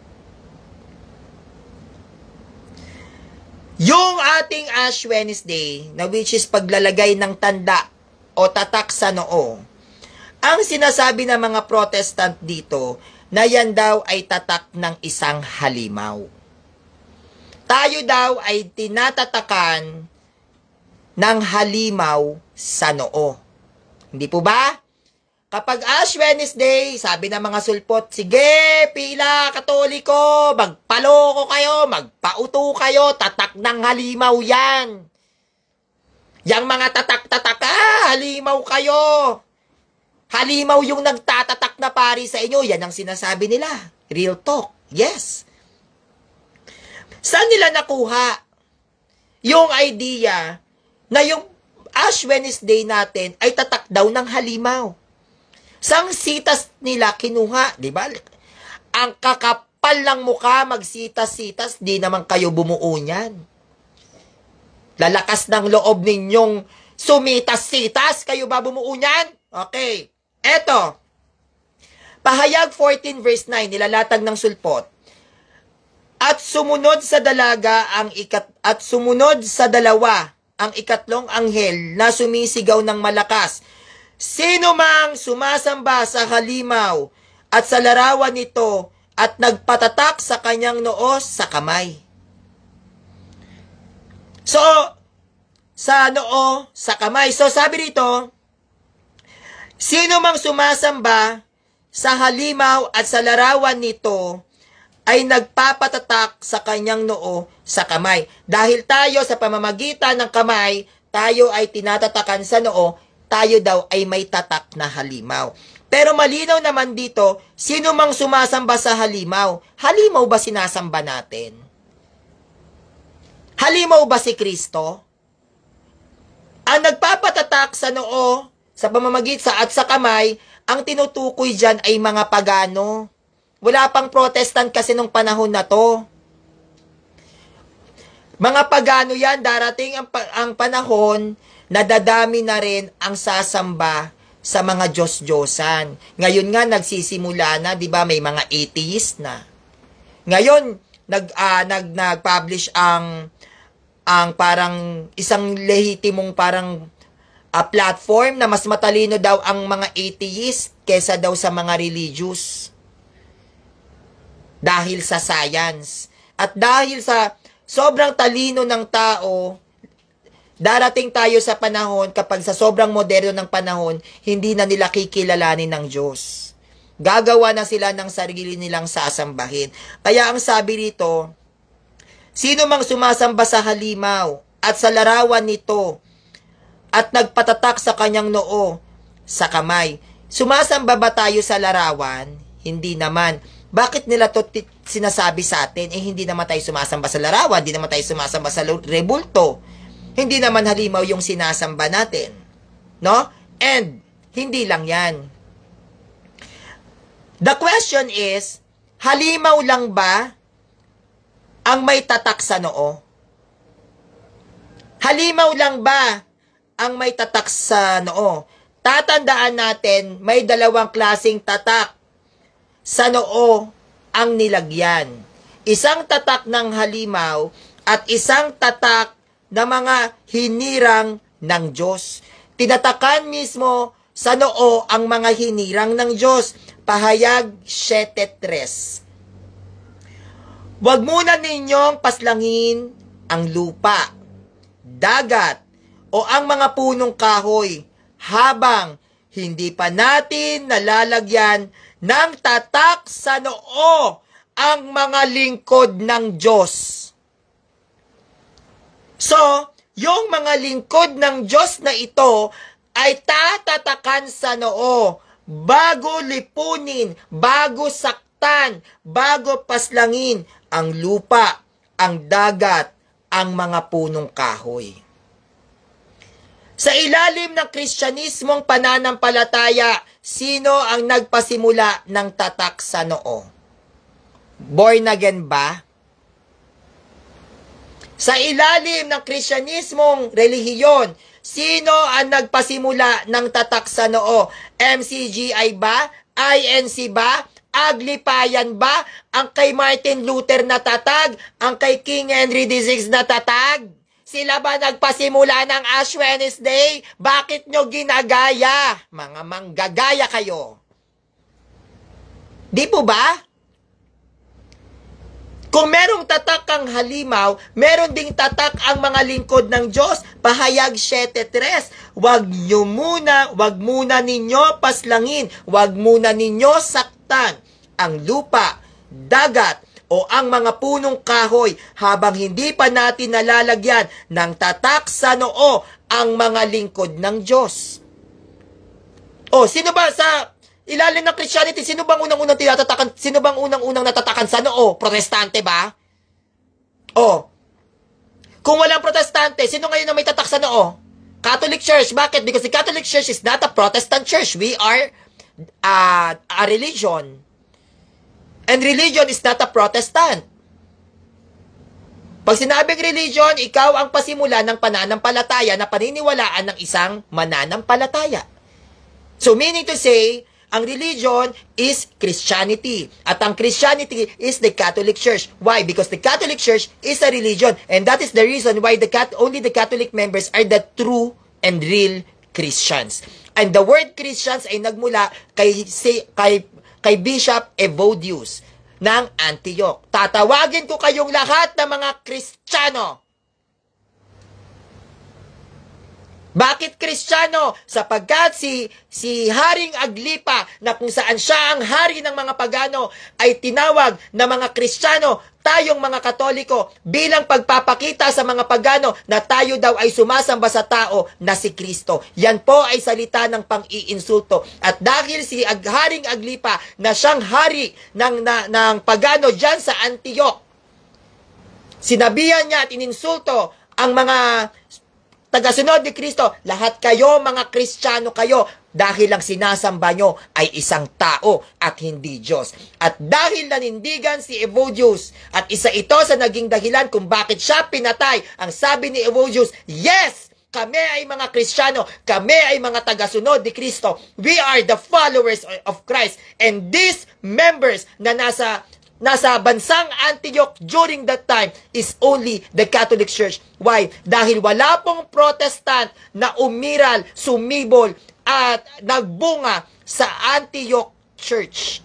Yung ating Ash Wednesday, na which is paglalagay ng tanda o tatak sa noo, ang sinasabi ng mga Protestant dito, na yan daw ay tatak ng isang halimaw. Tayo daw ay tinatatakan ng halimaw sa noo. Hindi po ba? Kapag Ash Wednesday, sabi ng mga sulpot, sige, pila, Katoliko, magpaloko kayo, magpauto kayo, tatak ng halimaw yan. Yang mga tatak-tatak, halimaw kayo. Halimaw yung nagtatatak na pari sa inyo, yan ang sinasabi nila. Real talk, yes. Saan nila nakuha yung idea na yung Ash Wednesday natin ay tatak daw ng halimaw? Sang sitas nila kinuha, di ba? Ang kakapal ng mukha, magsitas-sitas, di naman kayo bumuo niyan. Lalakas ng loob ninyong sumitas-sitas, kayo ba bumuo niyan? Okay. Eto, Pahayag 14 verse 9, nilalatag ng sulpot. At sumunod sa dalawa ang ikatlong anghel na sumisigaw ng malakas. Sino mang sumasamba sa halimaw at sa larawan nito at nagpatatak sa kanyang noo sa kamay. So, sa noo, sa kamay. So, sabi rito, sino mang sumasamba sa halimaw at sa larawan nito ay nagpapatatak sa kanyang noo sa kamay. Dahil tayo sa pamamagitan ng kamay, tayo ay tinatatakan sa noo, tayo daw ay may tatak na halimaw. Pero malinaw naman dito, sino mang sumasamba sa halimaw? Halimaw ba sinasamba natin? Halimaw ba si Kristo? Ang nagpapatatak sa noo, sa pamamagitan at sa kamay, ang tinutukoy dyan ay mga pagano. Wala pang Protestant kasi nung panahon na to. Mga pagano yan, darating ang panahon na dadami na rin ang sasamba sa mga Diyos-Diyosan. Ngayon nga nagsisimula na, 'di ba, may mga atheist na. Ngayon nag-publish ang parang isang lehitimong parang platform na mas matalino daw ang mga atheist kesa daw sa mga religious. Dahil sa science. At dahil sa sobrang talino ng tao, darating tayo sa panahon kapag sa sobrang moderno ng panahon, hindi na nila kikilalanin ng Diyos. Gagawa na sila ng sarili nilang sasambahin. Kaya ang sabi rito, sino mang sumasamba sa halimaw at sa larawan nito at nagpatatak sa kanyang noo sa kamay. Sumasamba ba tayo sa larawan? Hindi naman. Bakit nila to sinasabi sa atin? Hindi naman tayo sumasamba sa larawan, hindi naman tayo sumasamba sa rebulto. Hindi naman halimaw yung sinasamba natin. No? And, hindi lang yan. The question is, halimaw lang ba ang may tatak sa noo? Halimaw lang ba ang may tatak sa noo? Tatandaan natin, may dalawang klaseng tatak sa noo ang nilagyan. Isang tatak ng halimaw at isang tatak na mga hinirang ng Diyos. Tinatakan mismo sa noo ang mga hinirang ng Diyos. Pahayag 7:3. Huwag muna ninyong paslangin ang lupa, dagat, o ang mga punong kahoy habang hindi pa natin nalalagyan ng tatak sa noo ang mga lingkod ng Diyos. So, yung mga lingkod ng Diyos na ito ay tatatakan sa noo bago lipunin, bago saktan, bago paslangin ang lupa, ang dagat, ang mga punong kahoy. Sa ilalim ng Kristyanismong pananampalataya, sino ang nagpasimula ng tatak sa noo? Born again ba? Sa ilalim ng Kristyanismong relihiyon, sino ang nagpasimula ng tatak sa noo? MCGI ba? INC ba? Aglipayan ba? Ang kay Martin Luther na tatag? Ang kay King Henry VI na tatag? Sila ba nagpasimula ng Ash Wednesday? Bakit nyo ginagaya? Mga manggagaya kayo. Di po ba? Kung merong tatak ang halimaw, meron ding tatak ang mga lingkod ng Diyos. Pahayag 7:3. Wag muna ninyo paslangin, wag muna ninyo saktan ang lupa, dagat, o ang mga punong kahoy habang hindi pa natin nalalagyan ng tatak sa noo ang mga lingkod ng Diyos. O, sino ba sa ilalim ng Christianity, sino bang unang-unang tinatatakan? Sino bang unang-unang natatakan sa noo? Protestante ba? O, kung walang protestante, sino ngayon na may tatak sa noo? Catholic Church. Bakit? Because the Catholic Church is not a Protestant church. We are a religion. And religion is not a Protestant. Pag sinabing religion, ikaw ang pasimula ng pananampalataya na paniniwalaan ng isang mananampalataya. So meaning to say, ang religion is Christianity. At ang Christianity is the Catholic Church. Why? Because the Catholic Church is a religion. And that is the reason why only the Catholic members are the true and real Christians. And the word Christians ay nagmula kay Bishop Evodius ng Antioch. Tatawagin ko kayong lahat ng mga Kristiyano. Bakit Kristiyano? Sapagkat si Haring Aglipa, na kung saan siya ang hari ng mga pagano, ay tinawag na mga Kristiyano, tayong mga Katoliko, bilang pagpapakita sa mga pagano na tayo daw ay sumasamba sa tao na si Kristo. Yan po ay salita ng pang-iinsulto. At dahil si Haring Aglipa, na siyang hari ng pagano dyan sa Antioch, sinabihan niya at ininsulto ang mga tagasunod ni Kristo, lahat kayo, mga Kristiyano kayo, dahil lang sinasamba nyo ay isang tao at hindi Diyos. At dahil nanindigan si Evodius, at isa ito sa naging dahilan kung bakit siya pinatay, ang sabi ni Evodius, yes, kami ay mga Kristiyano, kami ay mga tagasunod ni Kristo. We are the followers of Christ. And these members na nasa bansang Antioch during that time is only the Catholic Church. Why? Dahil wala pong Protestant na umiral, sumibol, at nagbunga sa Antioch Church.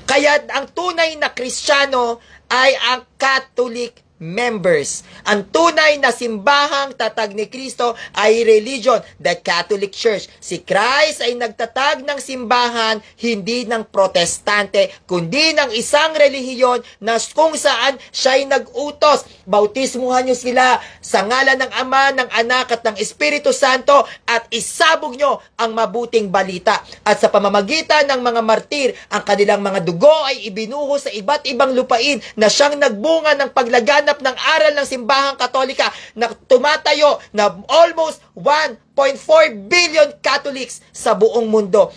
Kaya ang tunay na Kristiyano ay ang Catholic members. Ang tunay na simbahang tatag ni Kristo ay religion, the Catholic Church. Si Christ ay nagtatag ng simbahan, hindi ng protestante, kundi ng isang relihiyon na kung saan siya'y nag-utos. Bautismuhan niyo sila sa ngalan ng Ama, ng Anak at ng Espiritu Santo at isabog niyo ang mabuting balita. At sa pamamagitan ng mga martir, ang kanilang mga dugo ay ibinuho sa iba't ibang lupain na siyang nagbunga ng paglaganap ng aral ng simbahang Katolika na tumatayo na almost 1.4 billion Catholics sa buong mundo.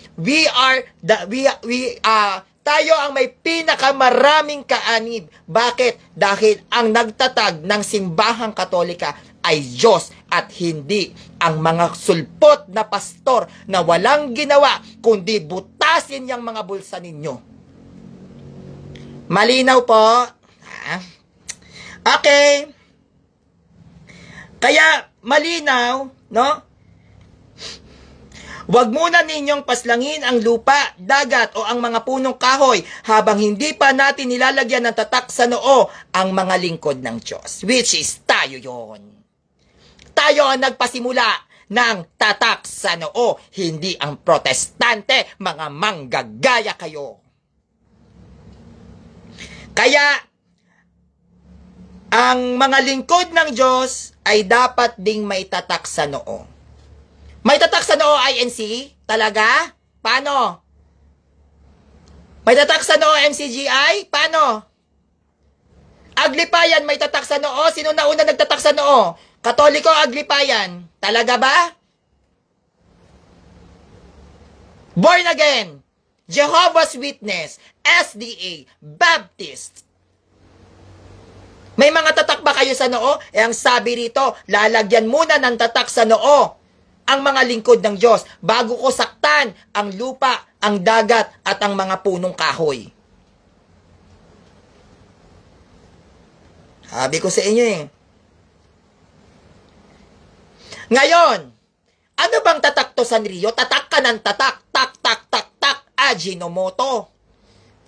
Tayo ang may pinakamaraming kaanib. Bakit? Dahil ang nagtatag ng simbahang Katolika ay Diyos at hindi ang mga sulpot na pastor na walang ginawa kundi butasin yung mga bulsa ninyo. Malinaw po? Okay. Kaya, malinaw, no? Huwag muna ninyong paslangin ang lupa, dagat o ang mga punong kahoy habang hindi pa natin nilalagyan ng tatak sa noo ang mga lingkod ng Diyos. Which is tayo yon. Tayo ang nagpasimula ng tatak sa noo, hindi ang protestante, mga manggagaya kayo. Kaya, ang mga lingkod ng Diyos ay dapat ding may tatak sa noo. May tatak sa noo, INC? Talaga? Paano? May tatak sa noo, MCGI? Paano? Aglipayan, may tatak sa noo? Sino na una nagtatak sa noo? Katoliko, Aglipayan? Talaga ba? Born again, Jehovah's Witness, SDA, Baptist. May mga tatak ba kayo sa noo? Ang sabi rito, lalagyan muna ng tatak sa noo ang mga lingkod ng Diyos bago ko saktan ang lupa, ang dagat at ang mga punong kahoy. Sabi ko sa inyo eh. Ngayon, ano bang tatak to, Sanrio? Tatak ka ng tatak, tak, tak, tak, tak, Ajinomoto.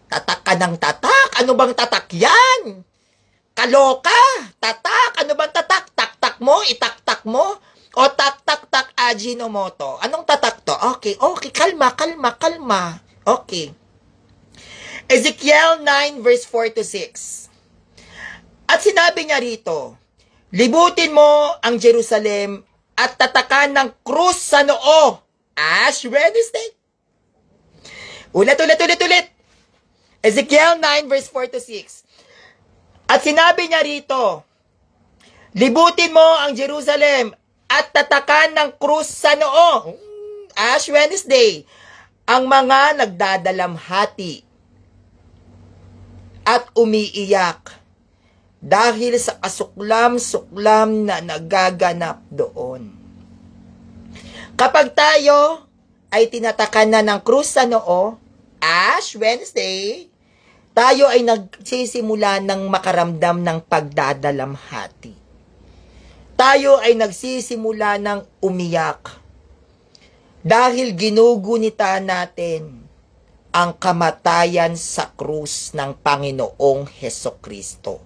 Tatak ka ng tatak? Ano bang tatak yan? Kaloka, tatak, ano bang tatak? Tak-tak mo, itak-tak mo, o tak-tak-tak Ajinomoto. Anong tatak to? Okay, kalma. Okay. Ezekiel 9 verse 4 to 6. At sinabi niya rito, libutin mo ang Jerusalem at tatakan ng krus sa noo. Ash Wednesday. Ulit. Ezekiel 9 verse 4 to 6. At sinabi niya rito, libutin mo ang Jerusalem at tatakan ng krus sa noo. Ash Wednesday. Ang mga nagdadalamhati at umiiyak dahil sa kasuklam-suklam na nagaganap doon. Kapag tayo ay tinatakan na ng krus sa noo, Ash Wednesday, tayo ay nagsisimula ng makaramdam ng pagdadalamhati. Tayo ay nagsisimula ng umiyak dahil ginugunita natin ang kamatayan sa krus ng Panginoong Hesukristo.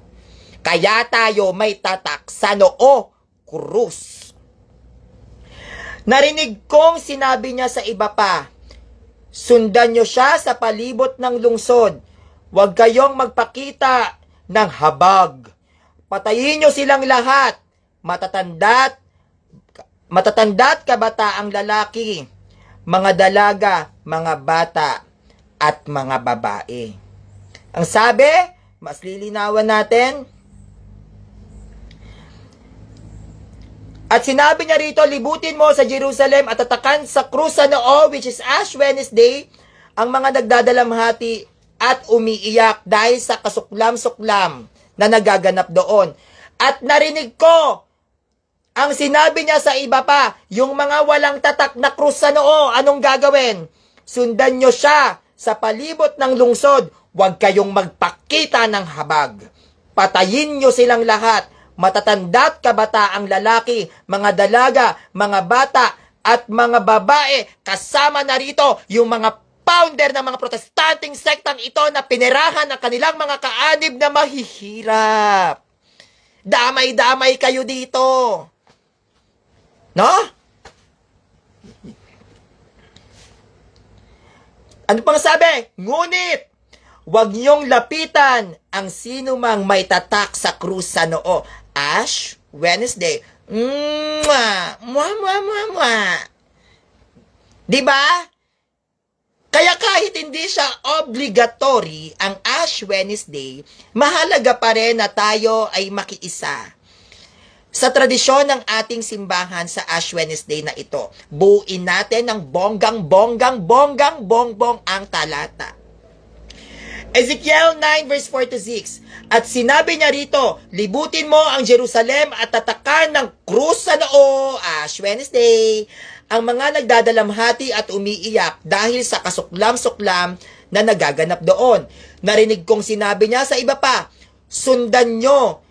Kaya tayo may tatak sa noo, krus. Narinig kong sinabi niya sa iba pa, sundan niyo siya sa palibot ng lungsod. Huwag kayong magpakita ng habag. Patayin nyo silang lahat. Matatanda't kabataang lalaki, mga dalaga, mga bata, at mga babae. Ang sabi, mas lilinawan natin. At sinabi niya rito, libutin mo sa Jerusalem at tatakan sa krus sa noo, which is Ash Wednesday, ang mga nagdadalamhati at umiiyak dahil sa kasuklam-suklam na nagaganap doon. At narinig ko ang sinabi niya sa iba pa, yung mga walang tatak na krus sa noo, anong gagawin? Sundan nyo siya sa palibot ng lungsod. Huwag kayong magpakita ng habag. Patayin nyo silang lahat. Matatanda't kabataang lalaki, mga dalaga, mga bata, at mga babae. Kasama na rito yung mga founder ng mga protestanting sektang ito na pinirahan ng kanilang mga kaanib na mahihirap. Damay-damay kayo dito. No? Ano pang sabi? Ngunit, huwag niyong lapitan ang sino mang may tatak sa krus sa noo. Ash Wednesday. Diba? Kaya kahit hindi siya obligatory ang Ash Wednesday, mahalaga pa rin na tayo ay makiisa sa tradisyon ng ating simbahan sa Ash Wednesday na ito. Buuin natin ng bongbong ang talata. Ezekiel 9 verse 4 to 6. At sinabi niya rito, libutin mo ang Jerusalem at tatakan ng krus sa noo, Ash Wednesday, ang mga nagdadalamhati at umiiyak dahil sa kasuklam-suklam na nagaganap doon. Narinig kong sinabi niya sa iba pa, sundan nyo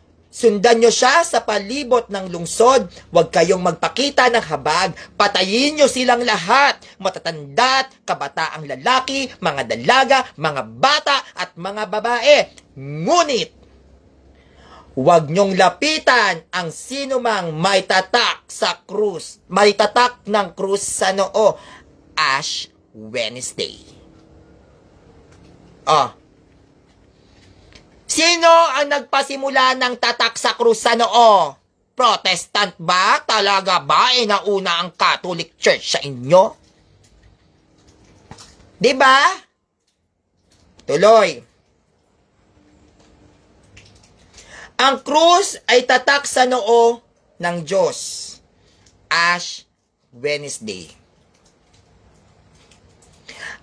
siya sa palibot ng lungsod. Huwag kayong magpakita ng habag. Patayin nyo silang lahat. Matatanda't, kabataang lalaki, mga dalaga, mga bata, at mga babae. Ngunit, huwag nyong lapitan ang sinumang may tatak sa krus. May tatak ng krus sa noo. Ash Wednesday. Sino ang nagpasimula ng tatak sa krus sa noo? Protestant ba? Talaga ba? Nauna ang Catholic Church sa inyo? Diba? Tuloy. Ang krus ay tatak sa noo ng Diyos. Ash Wednesday.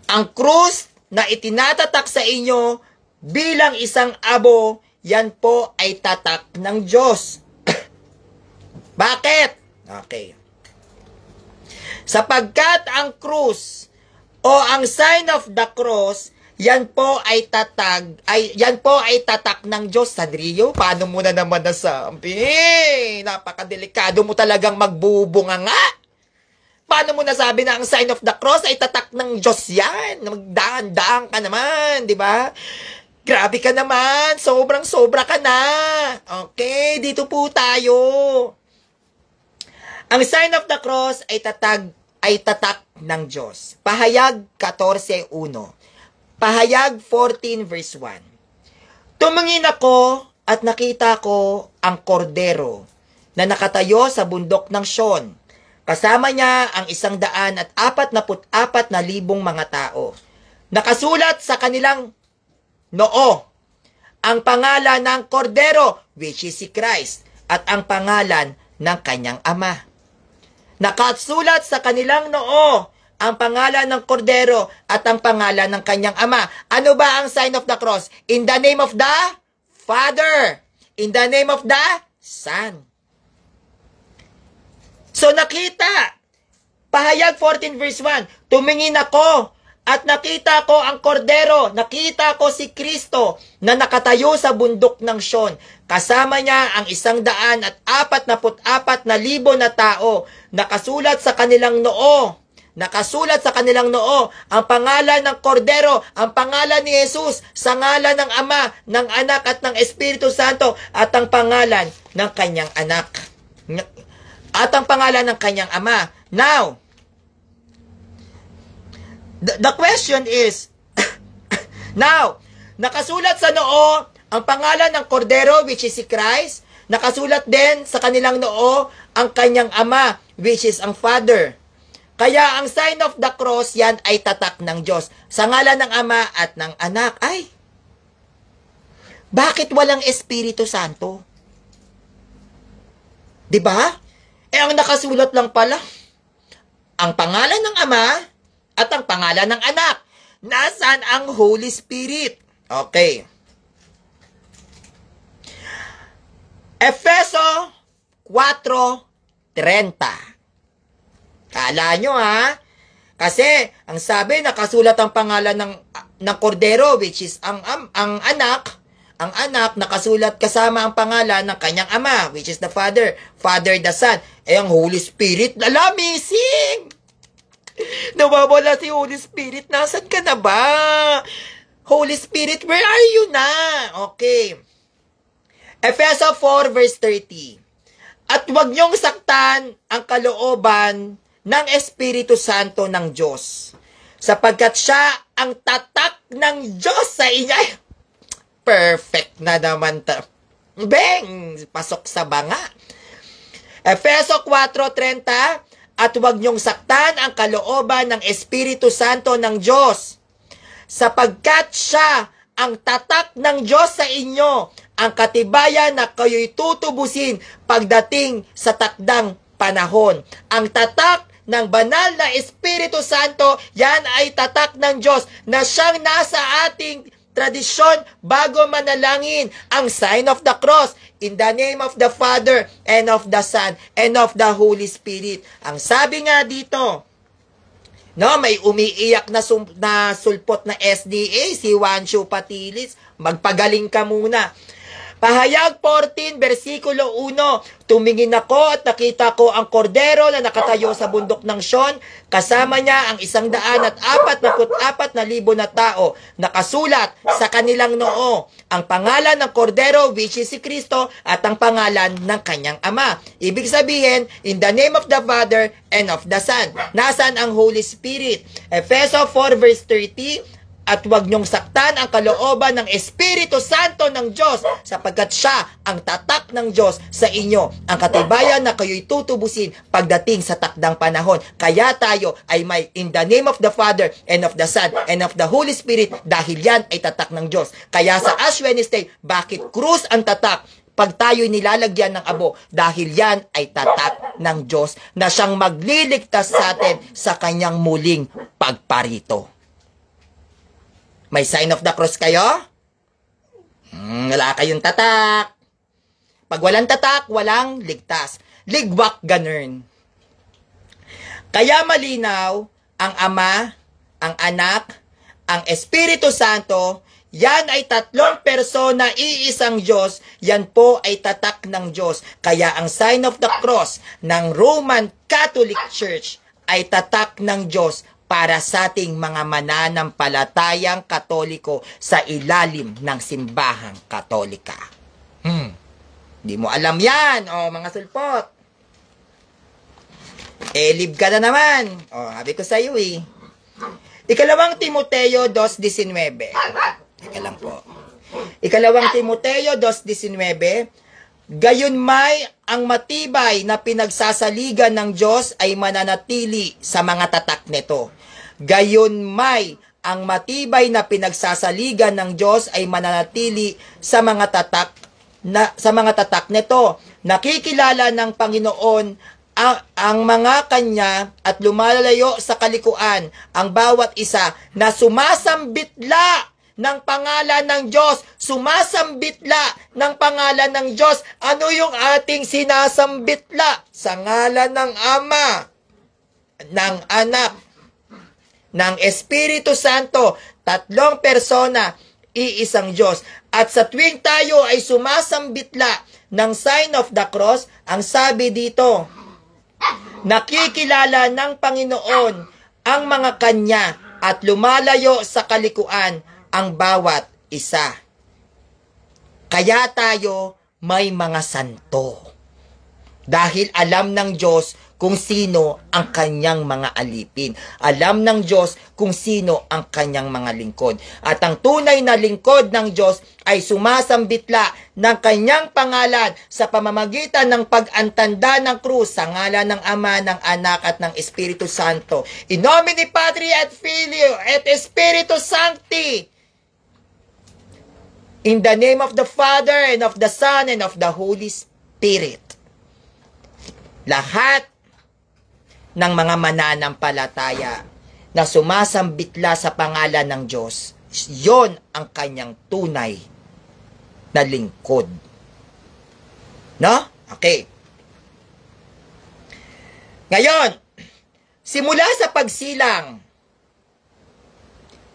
Ang krus na itinatatak sa inyo bilang isang abo, yan po ay tatak ng Diyos. Bakit? Okay. Sapagkat ang krus o ang sign of the cross, yan po ay tatak ng Diyos. Sandrio, paano mo na naman nasabi? Napakadelikado mo talagang magbubunga nga. Paano mo nasabi na ang sign of the cross ay tatak ng Diyos yan? Magdaan-daan ka naman, di ba? Grabe ka naman, sobrang-sobra ka na. Okay, dito po tayo. Ang sign of the cross ay tatak ng Diyos. Pahayag 14:1. Pahayag 14 verse 1. Tumingin ako at nakita ko ang kordero na nakatayo sa bundok ng Sion. Kasama niya ang 144,000 mga tao. Nakasulat sa kanilang noo ang pangalan ng kordero, which is si Christ, at ang pangalan ng kanyang ama. Nakasulat sa kanilang noo ang pangalan ng kordero at ang pangalan ng kanyang ama. Ano ba ang sign of the cross? In the name of the Father. In the name of the Son. So nakita, pahayag 14 verse 1, tumingin ako at nakita ko ang kordero, nakita ko si Kristo na nakatayo sa bundok ng Sion. Kasama niya ang 144,000 na tao. Nakasulat sa kanilang noo ang pangalan ng kordero, ang pangalan ni Jesus, sa ngalan ng Ama, ng Anak at ng Espiritu Santo, at ang pangalan ng kanyang anak. At ang pangalan ng kanyang ama. Now, the question is, now, nakasulat sa noo ang pangalan ng kordero, which is si Christ. Nakasulat din sa kanilang noo ang kanyang ama, which is ang Father. Kaya ang sign of the cross, yan ay tatak ng Diyos. Sa ngalan ng Ama at ng Anak. Ay, bakit walang Espiritu Santo? Diba? Ang nakasulat lang pala, ang pangalan ng Ama at ang pangalan ng Anak. Nasaan ang Holy Spirit? Okay. Efeso 4:30. Kala nyo ha? Kasi, ang sabi, nakasulat ang pangalan ng kordero, which is ang anak, nakasulat kasama ang pangalan ng kanyang ama, which is the Father, the Son. Ang Holy Spirit, missing! Nawawala si Holy Spirit, nasan ka na ba? Holy Spirit, where are you na? Okay. Efeso 4:30. At huwag niyong saktan ang kalooban ng Espiritu Santo ng Diyos, sapagkat siya ang tatak ng Diyos sa inyo. Perfect na naman Beng! Pasok sa banga. Efeso 4:30. At huwag niyong saktan ang kalooban ng Espiritu Santo ng Diyos, sapagkat siya ang tatak ng Diyos sa inyo, ang katibayan na kayo'y tutubusin pagdating sa takdang panahon. Ang tatak ng banal na Espiritu Santo, yan ay tatak ng Diyos na siyang nasa ating tradisyon bago manalangin, ang sign of the cross, in the name of the Father, and of the Son, and of the Holy Spirit. Ang sabi nga dito, no, may umiiyak na sulpot na SDA, si Juancho Patilis, magpagaling ka muna. Pahayag 14, versikulo 1, tumingin ako at nakita ko ang kordero na nakatayo sa bundok ng Sion, kasama niya ang 144,000 na tao, nakasulat sa kanilang noo, ang pangalan ng kordero, which is si Kristo, at ang pangalan ng kanyang ama. Ibig sabihin, in the name of the Father and of the Son. Nasaan ang Holy Spirit? Efeso 4:30, at huwag niyong saktan ang kalooban ng Espiritu Santo ng Diyos, sapagkat siya ang tatak ng Diyos sa inyo, ang katibayan na kayo'y tutubusin pagdating sa takdang panahon. Kaya tayo ay may in the name of the Father and of the Son and of the Holy Spirit, dahil yan ay tatak ng Diyos. Kaya sa Ash Wednesday, bakit krus ang tatak? Pag tayo'y nilalagyan ng abo, dahil yan ay tatak ng Diyos na siyang magliligtas sa atin sa kanyang muling pagparito. May sign of the cross kayo? Wala kayong tatak. Pag walang tatak, walang ligtas. Ligwak ganun. Kaya malinaw, ang Ama, ang Anak, ang Espiritu Santo, yan ay tatlong persona, iisang Diyos, yan po ay tatak ng Diyos. Kaya ang sign of the cross ng Roman Catholic Church ay tatak ng Diyos para sa ating mga mananampalatayang Katoliko sa ilalim ng simbahang Katolika. Di mo alam yan, mga sulpot. Lib ka na naman. Sabi ko sa iyo Ikalawang Timoteo 2:19. Teka lang po. Ikalawang Timoteo 2:19. Gayon may ang matibay na pinagsasaligan ng Diyos ay mananatili sa mga tatak nito. Gayon may ang matibay na pinagsasaligan ng Diyos ay mananatili sa mga tatak nito. Nakikilala ng Panginoon ang mga kanya at lumalayo sa kalikuan ang bawat isa na sumasambitla ng pangalan ng Diyos. Sumasambitla ng pangalan ng Diyos. Ano yung ating sinasambitla? Sa ngalan ng Ama, ng Anak, ng Espiritu Santo, tatlong persona, iisang Diyos. At sa tuwing tayo ay sumasambitla ng sign of the cross, ang sabi dito, nakikilala ng Panginoon ang mga kanya at lumalayo sa kalikuan ang bawat isa. Kaya tayo may mga santo. Dahil alam ng Diyos kung sino ang kanyang mga alipin. Alam ng Diyos kung sino ang kanyang mga lingkod. At ang tunay na lingkod ng Diyos ay sumasambitla ng kanyang pangalan sa pamamagitan ng pag-antanda ng krus sa ngalan ng Ama, ng Anak at ng Espiritu Santo. In nomine Patri et Filio et Spiritus Sancti. In the name of the Father and of the Son and of the Holy Spirit. Lahat ng mga mananampalataya na sumasambitla sa pangalan ng Diyos, yon ang kanyang tunay na lingkod. No? Okay. Ngayon, simula sa pagsilang,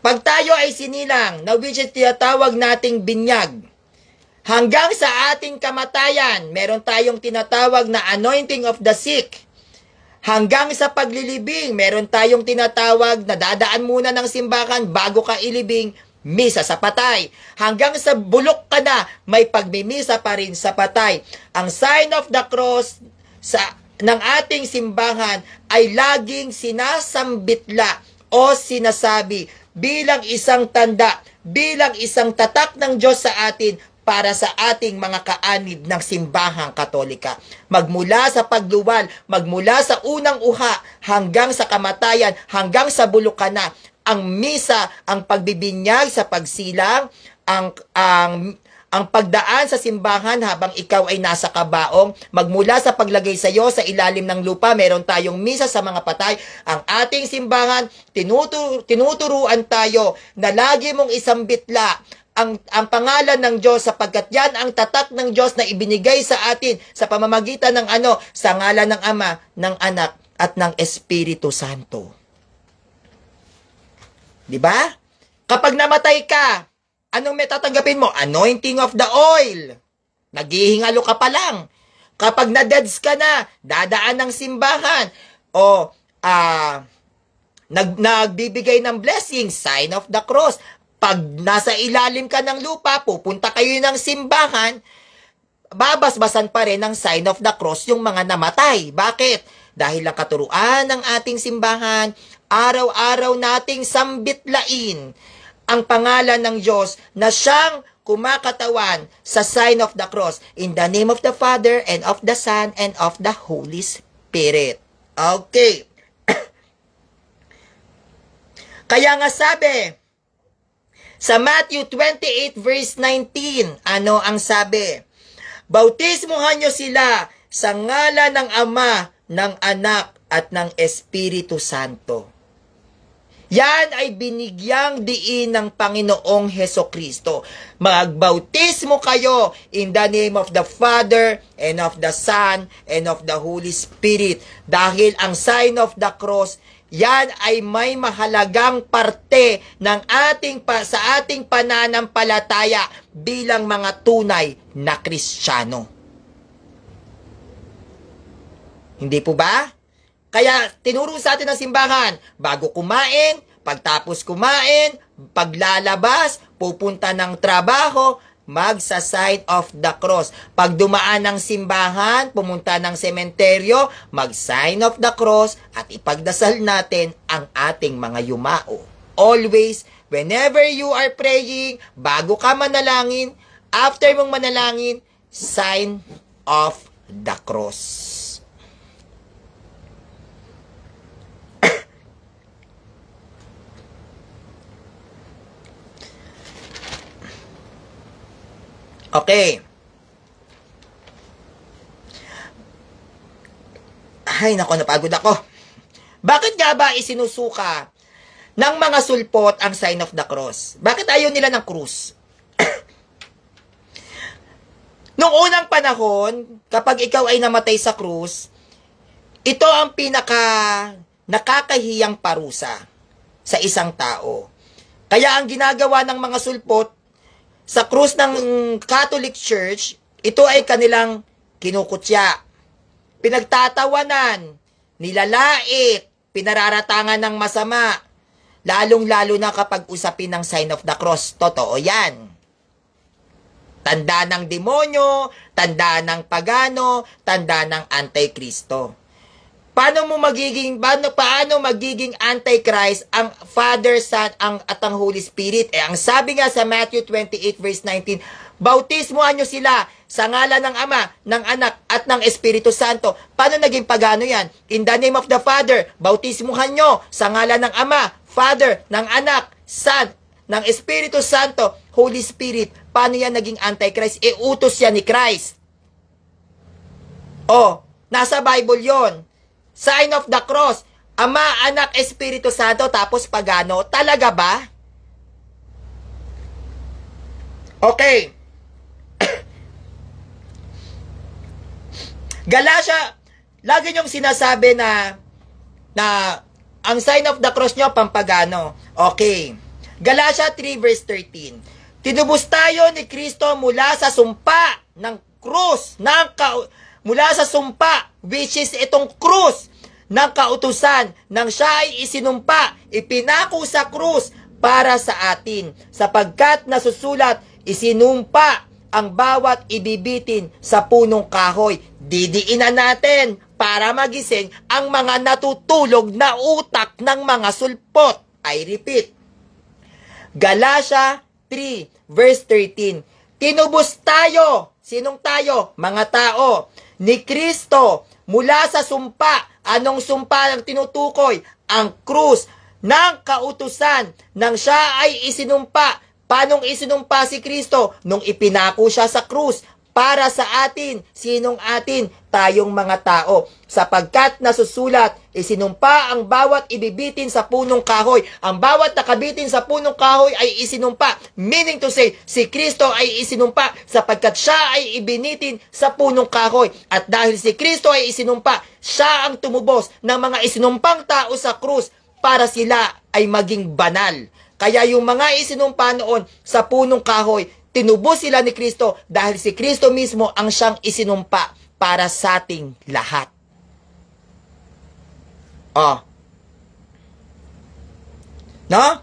pag tayo ay sinilang, na which is tinatawag nating binyag, hanggang sa ating kamatayan, meron tayong tinatawag na anointing of the sick. Hanggang sa paglilibing, meron tayong tinatawag na dadaan muna ng simbahan bago ka ilibing, misa sa patay. Hanggang sa bulok ka na, may pagmimisa pa rin sa patay. Ang sign of the cross ng ating simbahan ay laging sinasambitla o sinasabi bilang isang tanda, bilang isang tatak ng Diyos sa atin para sa ating mga kaanib ng simbahang Katolika. Magmula sa pagluwal, magmula sa unang uha, hanggang sa kamatayan, hanggang sa bulukan na, ang misa, ang pagbibinyag sa pagsilang, ang pagdaan sa simbahan habang ikaw ay nasa kabaong, magmula sa paglagay sa iyo sa ilalim ng lupa, meron tayong misa sa mga patay. Ang ating simbahan, tinuturuan tayo na lagi mong isambitla ang pangalan ng Diyos sapagkat yan ang tatak ng Diyos na ibinigay sa atin sa pamamagitan ng sa ngalan ng Ama, ng Anak, at ng Espiritu Santo. Diba? Kapag namatay ka, anong may tatanggapin mo? Anointing of the oil. Naghihingalo ka pa lang. Kapag na-deads ka na, dadaan ng simbahan. O, nagbibigay ng blessing, sign of the cross. Pag nasa ilalim ka ng lupa, pupunta kayo ng simbahan, babasbasan pa rin ng sign of the cross yung mga namatay. Bakit? Dahil ang katuruan ng ating simbahan, araw-araw nating sambitlain ang pangalan ng Diyos na siyang kumakatawan sa sign of the cross. In the name of the Father, and of the Son, and of the Holy Spirit. Okay. Kaya nga sabi, sa Matthew 28 verse 19, ano ang sabi? Bautismuhan nyo sila sa ngalan ng Ama, ng Anak, at ng Espiritu Santo. Yan ay binigyang diin ng Panginoong Hesukristo. Magbautismo kayo in the name of the Father, and of the Son, and of the Holy Spirit. Dahil ang sign of the cross, yan ay may mahalagang parte ng sa ating pananampalataya bilang mga tunay na Kristiyano. Hindi po ba? Kaya tinuro sa atin ng simbahan, bago kumain, pagtapos kumain, paglalabas, pupunta ng trabaho, magsa-sign of the cross. Pag dumaan ng simbahan, pumunta ng sementeryo, mag-sign of the cross at ipagdasal natin ang ating mga yumao. Always, whenever you are praying, bago ka manalangin, after mong manalangin, sign of the cross. Okay. Ay, nako, napagod ako. Bakit nga ba isinusuka ng mga sulpot ang sign of the cross? Bakit ayaw nila ng krus? Noong unang panahon, kapag ikaw ay namatay sa krus, ito ang nakakahiyang parusa sa isang tao. Kaya ang ginagawa ng mga sulpot, sa krus ng Catholic Church, ito ay kanilang kinukutya, pinagtatawanan, nilalait, pinararatangan ng masama, lalong-lalo na kapag usapin ng sign of the cross. Totoo yan. Tanda ng demonyo, tanda ng pagano, tanda ng Antikristo. Paano magiging Antichrist ang Father, Son, at ang Holy Spirit? Ang sabi nga sa Matthew 28 verse 19, bautismuhan nyo sila sa ngalan ng Ama, ng Anak, at ng Espiritu Santo. Paano naging pagano yan? In the name of the Father, bautismuhan nyo sa ngalan ng Ama, Father, ng Anak, Son, ng Espiritu Santo, Holy Spirit. Paano yan naging Antichrist? Utos yan ni Christ. Nasa Bible yon. Sign of the cross, Ama, Anak, Espiritu Santo, tapos pagano. Talaga ba? Okay. Galatia, lagi niyong sinasabi na ang sign of the cross nyo, pampagano. Okay. Galatia 3 verse 13. Tinubos tayo ni Kristo mula sa sumpa ng krus, mula sa sumpa, which is itong krus ng kautusan, nang siya ay isinumpa, ipinako sa krus para sa atin, sapagkat nasusulat, isinumpa ang bawat ibibitin sa punong kahoy. Didiinan natin para magising ang mga natutulog na utak ng mga sulpot. I repeat. Galatia 3 verse 13. Tinubos tayo. Sinong tayo? Mga tao. Ni Kristo mula sa sumpa. Anong sumpa ang tinutukoy? Ang krus ng kautusan nang siya ay isinumpa. Paanong isinumpa si Kristo? Nung ipinako siya sa krus para sa atin. Sinong atin? Tayong mga tao. Sapagkat nasusulat, isinumpa ang bawat ibibitin sa punong kahoy. Ang bawat nakabitin sa punong kahoy ay isinumpa. Meaning to say, si Kristo ay isinumpa sapagkat siya ay ibinitin sa punong kahoy. At dahil si Kristo ay isinumpa, siya ang tumubos ng mga isinumpang tao sa krus para sila ay maging banal. Kaya yung mga isinumpa noon sa punong kahoy, tinubos sila ni Kristo dahil si Kristo mismo ang siyang isinumpa para sa ating lahat. Oh. No?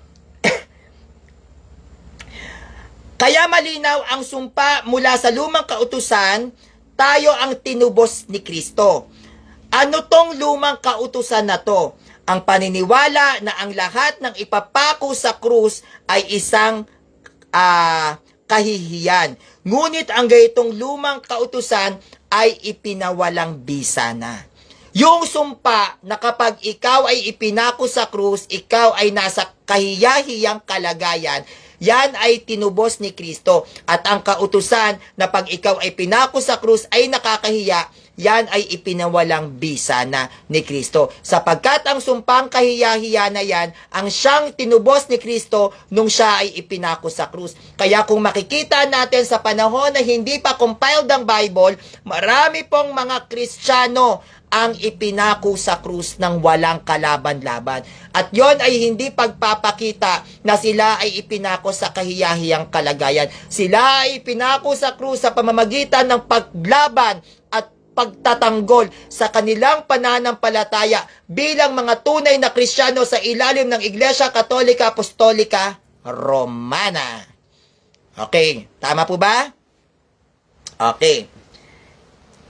Kaya malinaw ang sumpa mula sa lumang kautusan, tayo ang tinubos ni Kristo. Ano tong lumang kautusan na to? Ang paniniwala na ang lahat ng ipapako sa krus ay isang kahihiyan. Ngunit ang gayitong lumang kautusan ay ipinawalang bisa na. Yung sumpa na kapag ikaw ay ipinako sa krus, ikaw ay nasa kahiyahiyang kalagayan, yan ay tinubos ni Kristo. At ang kautusan na pag ikaw ay pinako sa krus ay nakakahiya, yan ay ipinawalang bisa na ni Kristo. Sapagkat ang sumpang kahiya-hiya na yan, ang siyang tinubos ni Kristo nung siya ay ipinako sa krus. Kaya kung makikita natin sa panahon na hindi pa compiled ang Bible, marami pong mga Kristiyano ang ipinako sa krus ng walang kalaban-laban. At yon ay hindi pagpapakita na sila ay ipinako sa kahiyahiyang kalagayan. Sila ay ipinako sa krus sa pamamagitan ng paglaban at pagtatanggol sa kanilang pananampalataya bilang mga tunay na Kristiyano sa ilalim ng Iglesia Katolika Apostolika Romana. Okay, tama po ba? Okay.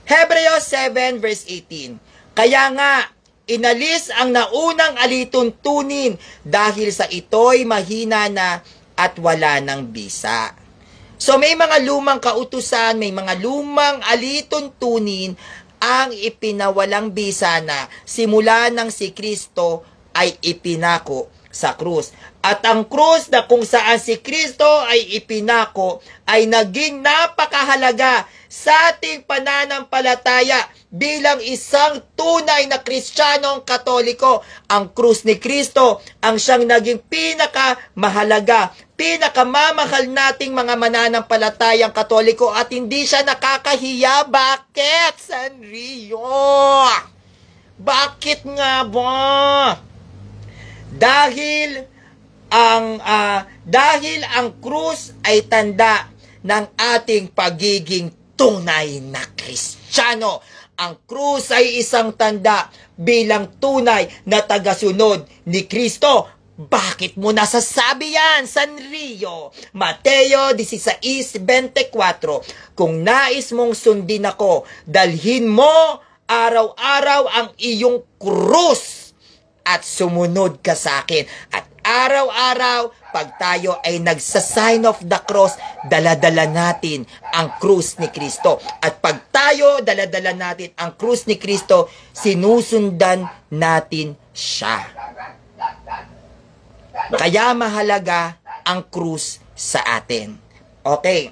Hebreos 7 verse 18. Kaya nga, inalis ang naunang alituntunin dahil sa ito'y mahina na at wala ng bisa. So may mga lumang kautusan, may mga lumang alituntunin ang ipinawalang bisa na simula ng si Kristo ay ipinako sa krus. At ang krus na kung saan si Kristo ay ipinako ay naging napakahalaga sa ating pananampalataya bilang isang tunay na Kristiyanong Katoliko. Ang krus ni Kristo ang siyang naging pinakamahalaga, pinakamamahal nating mga mananampalatayang Katoliko at hindi siya nakakahiya. Bakit, Sanrio? Bakit nga ba? Dahil ang krus ay tanda ng ating pagiging tunay na Kristiyano. Ang krus ay isang tanda bilang tunay na tagasunod ni Kristo. Bakit mo nasasabi yan, Sanrio? Mateo 16:24. Kung nais mong sundin ako, dalhin mo araw-araw ang iyong krus at sumunod ka sa akin. At araw-araw, pag tayo ay nagsa-sign of the cross, daladala natin ang krus ni Kristo. At pag tayo daladala natin ang krus ni Kristo, sinusundan natin siya. Kaya mahalaga ang krus sa atin. Okay.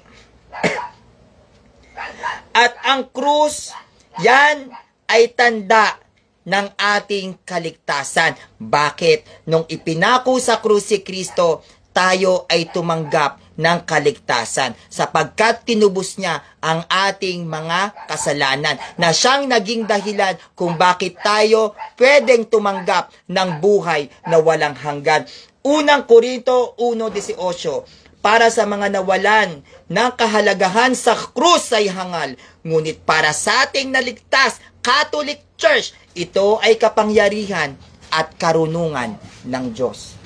At ang krus, yan ay tanda ng ating kaligtasan. Bakit? Nung ipinako sa krus si Kristo, tayo ay tumanggap ng kaligtasan sapagkat tinubos niya ang ating mga kasalanan na siyang naging dahilan kung bakit tayo pwedeng tumanggap ng buhay na walang hanggan. Unang Korinto 1:18, para sa mga nawalan ng kahalagahan sa krus ay hangal, ngunit para sa ating naligtas, Catholic Church, ito ay kapangyarihan at karunungan ng Diyos.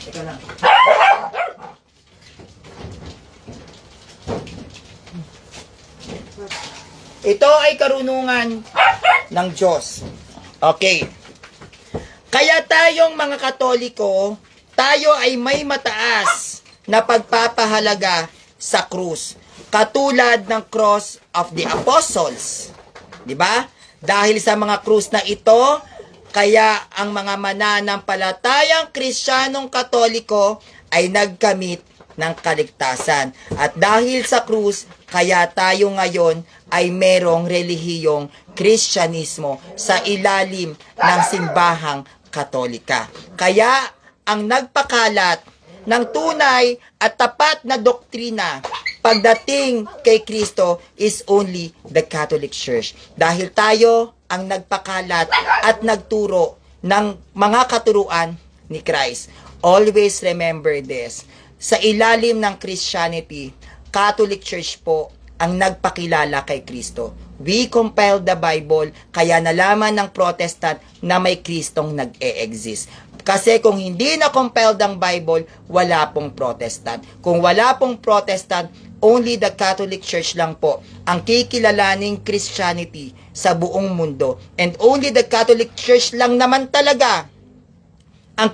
Teka lang. Ito ay karunungan ng Diyos. Okay. Kaya tayong mga Katoliko, tayo ay may mataas na pagpapahalaga sa krus. Katulad ng Cross of the Apostles. Diba? Dahil sa mga krus na ito, kaya ang mga mananampalatayang Kristiyanong Katoliko ay nagkamit ng kaligtasan. At dahil sa krus, kaya tayo ngayon ay merong relihiyong Kristyanismo sa ilalim ng simbahang Katolika. Kaya ang nagpakalat ng tunay at tapat na doktrina pagdating kay Kristo is only the Catholic Church. Dahil tayo ang nagpakalat at nagturo ng mga katuruan ni Christ. Always remember this. Sa ilalim ng Christianity, Catholic Church po ang nagpakilala kay Kristo. We compile the Bible, kaya nalaman ng Protestant na may Kristong nag-e-exist. Kasi kung hindi na-compiled ang Bible, wala pong Protestant. Kung wala pong Protestant, only the Catholic Church lang po ang kikilalaning Christianity sa buong mundo. And only the Catholic Church lang naman talaga ang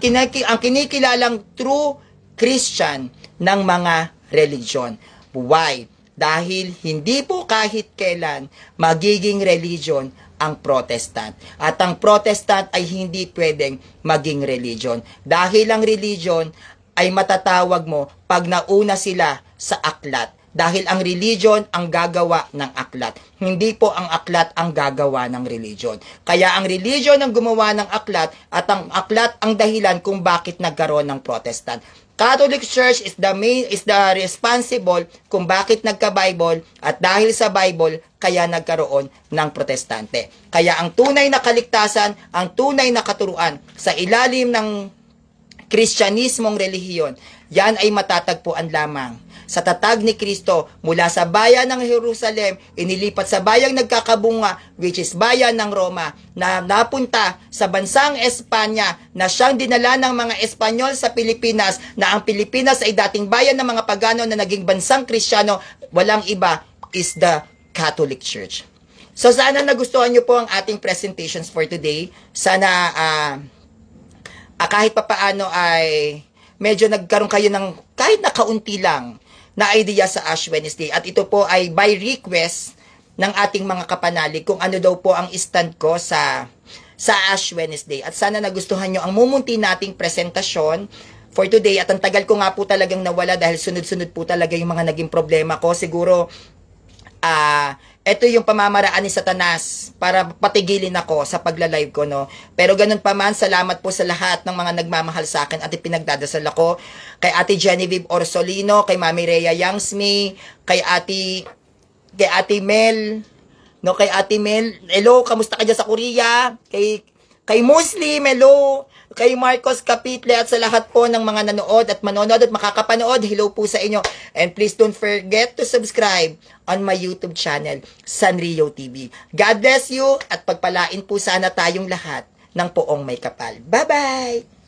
kinikilalang true Christian ng mga religion. Why? Dahil hindi po kahit kailan magiging religion ang Protestant. At ang Protestant ay hindi pwedeng maging religion. Dahil ang religion ay matatawag mo pag nauna sila sa aklat. Dahil ang religion ang gagawa ng aklat. Hindi po ang aklat ang gagawa ng religion. Kaya ang religion ang gumawa ng aklat at ang aklat ang dahilan kung bakit nagkaroon ng Protestant. Catholic Church is the responsible kung bakit nagka-Bible at dahil sa Bible, kaya nagkaroon ng Protestante. Kaya ang tunay na kaligtasan, ang tunay na katuruan sa ilalim ng Kristyanismong relihiyon, yan ay matatagpuan lamang sa tatag ni Kristo mula sa bayan ng Jerusalem, inilipat sa bayang nagkakabunga, which is bayan ng Roma, na napunta sa bansang Espanya, na siyang dinala ng mga Espanyol sa Pilipinas, na ang Pilipinas ay dating bayan ng mga pagano na naging bansang Kristiyano, walang iba is the Catholic Church. So sana nagustuhan nyo po ang ating presentations for today. Sana kahit papaano ay medyo nagkaroon kayo ng kahit na kaunti lang na idea sa Ash Wednesday. At ito po ay by request ng ating mga kapanalig kung ano daw po ang stand ko sa Ash Wednesday. At sana nagustuhan nyo ang mumunti nating presentasyon for today. At ang tagal ko nga po talagang nawala dahil sunod-sunod po talaga yung mga naging problema ko. Siguro, ito yung pamamaraan ni Satanas para patigilin ako sa pagla-live ko, no? Pero ganun pa man, salamat po sa lahat ng mga nagmamahal sa akin at ipinagdadasal ako. Kay Ate Genevieve Orsolino, kay Mami Rhea Yangsmi, kay Ate Mel, no? Kay Ate Mel, hello, kamusta ka dyan sa Korea? Kay Muslim, hello. Kay Marcos Capitle at sa lahat po ng mga nanood at manonood at makakapanood, hello po sa inyo. And please don't forget to subscribe on my YouTube channel, Sanrio TV. God bless you at pagpalain po sana tayong lahat ng poong may kapal. Bye-bye!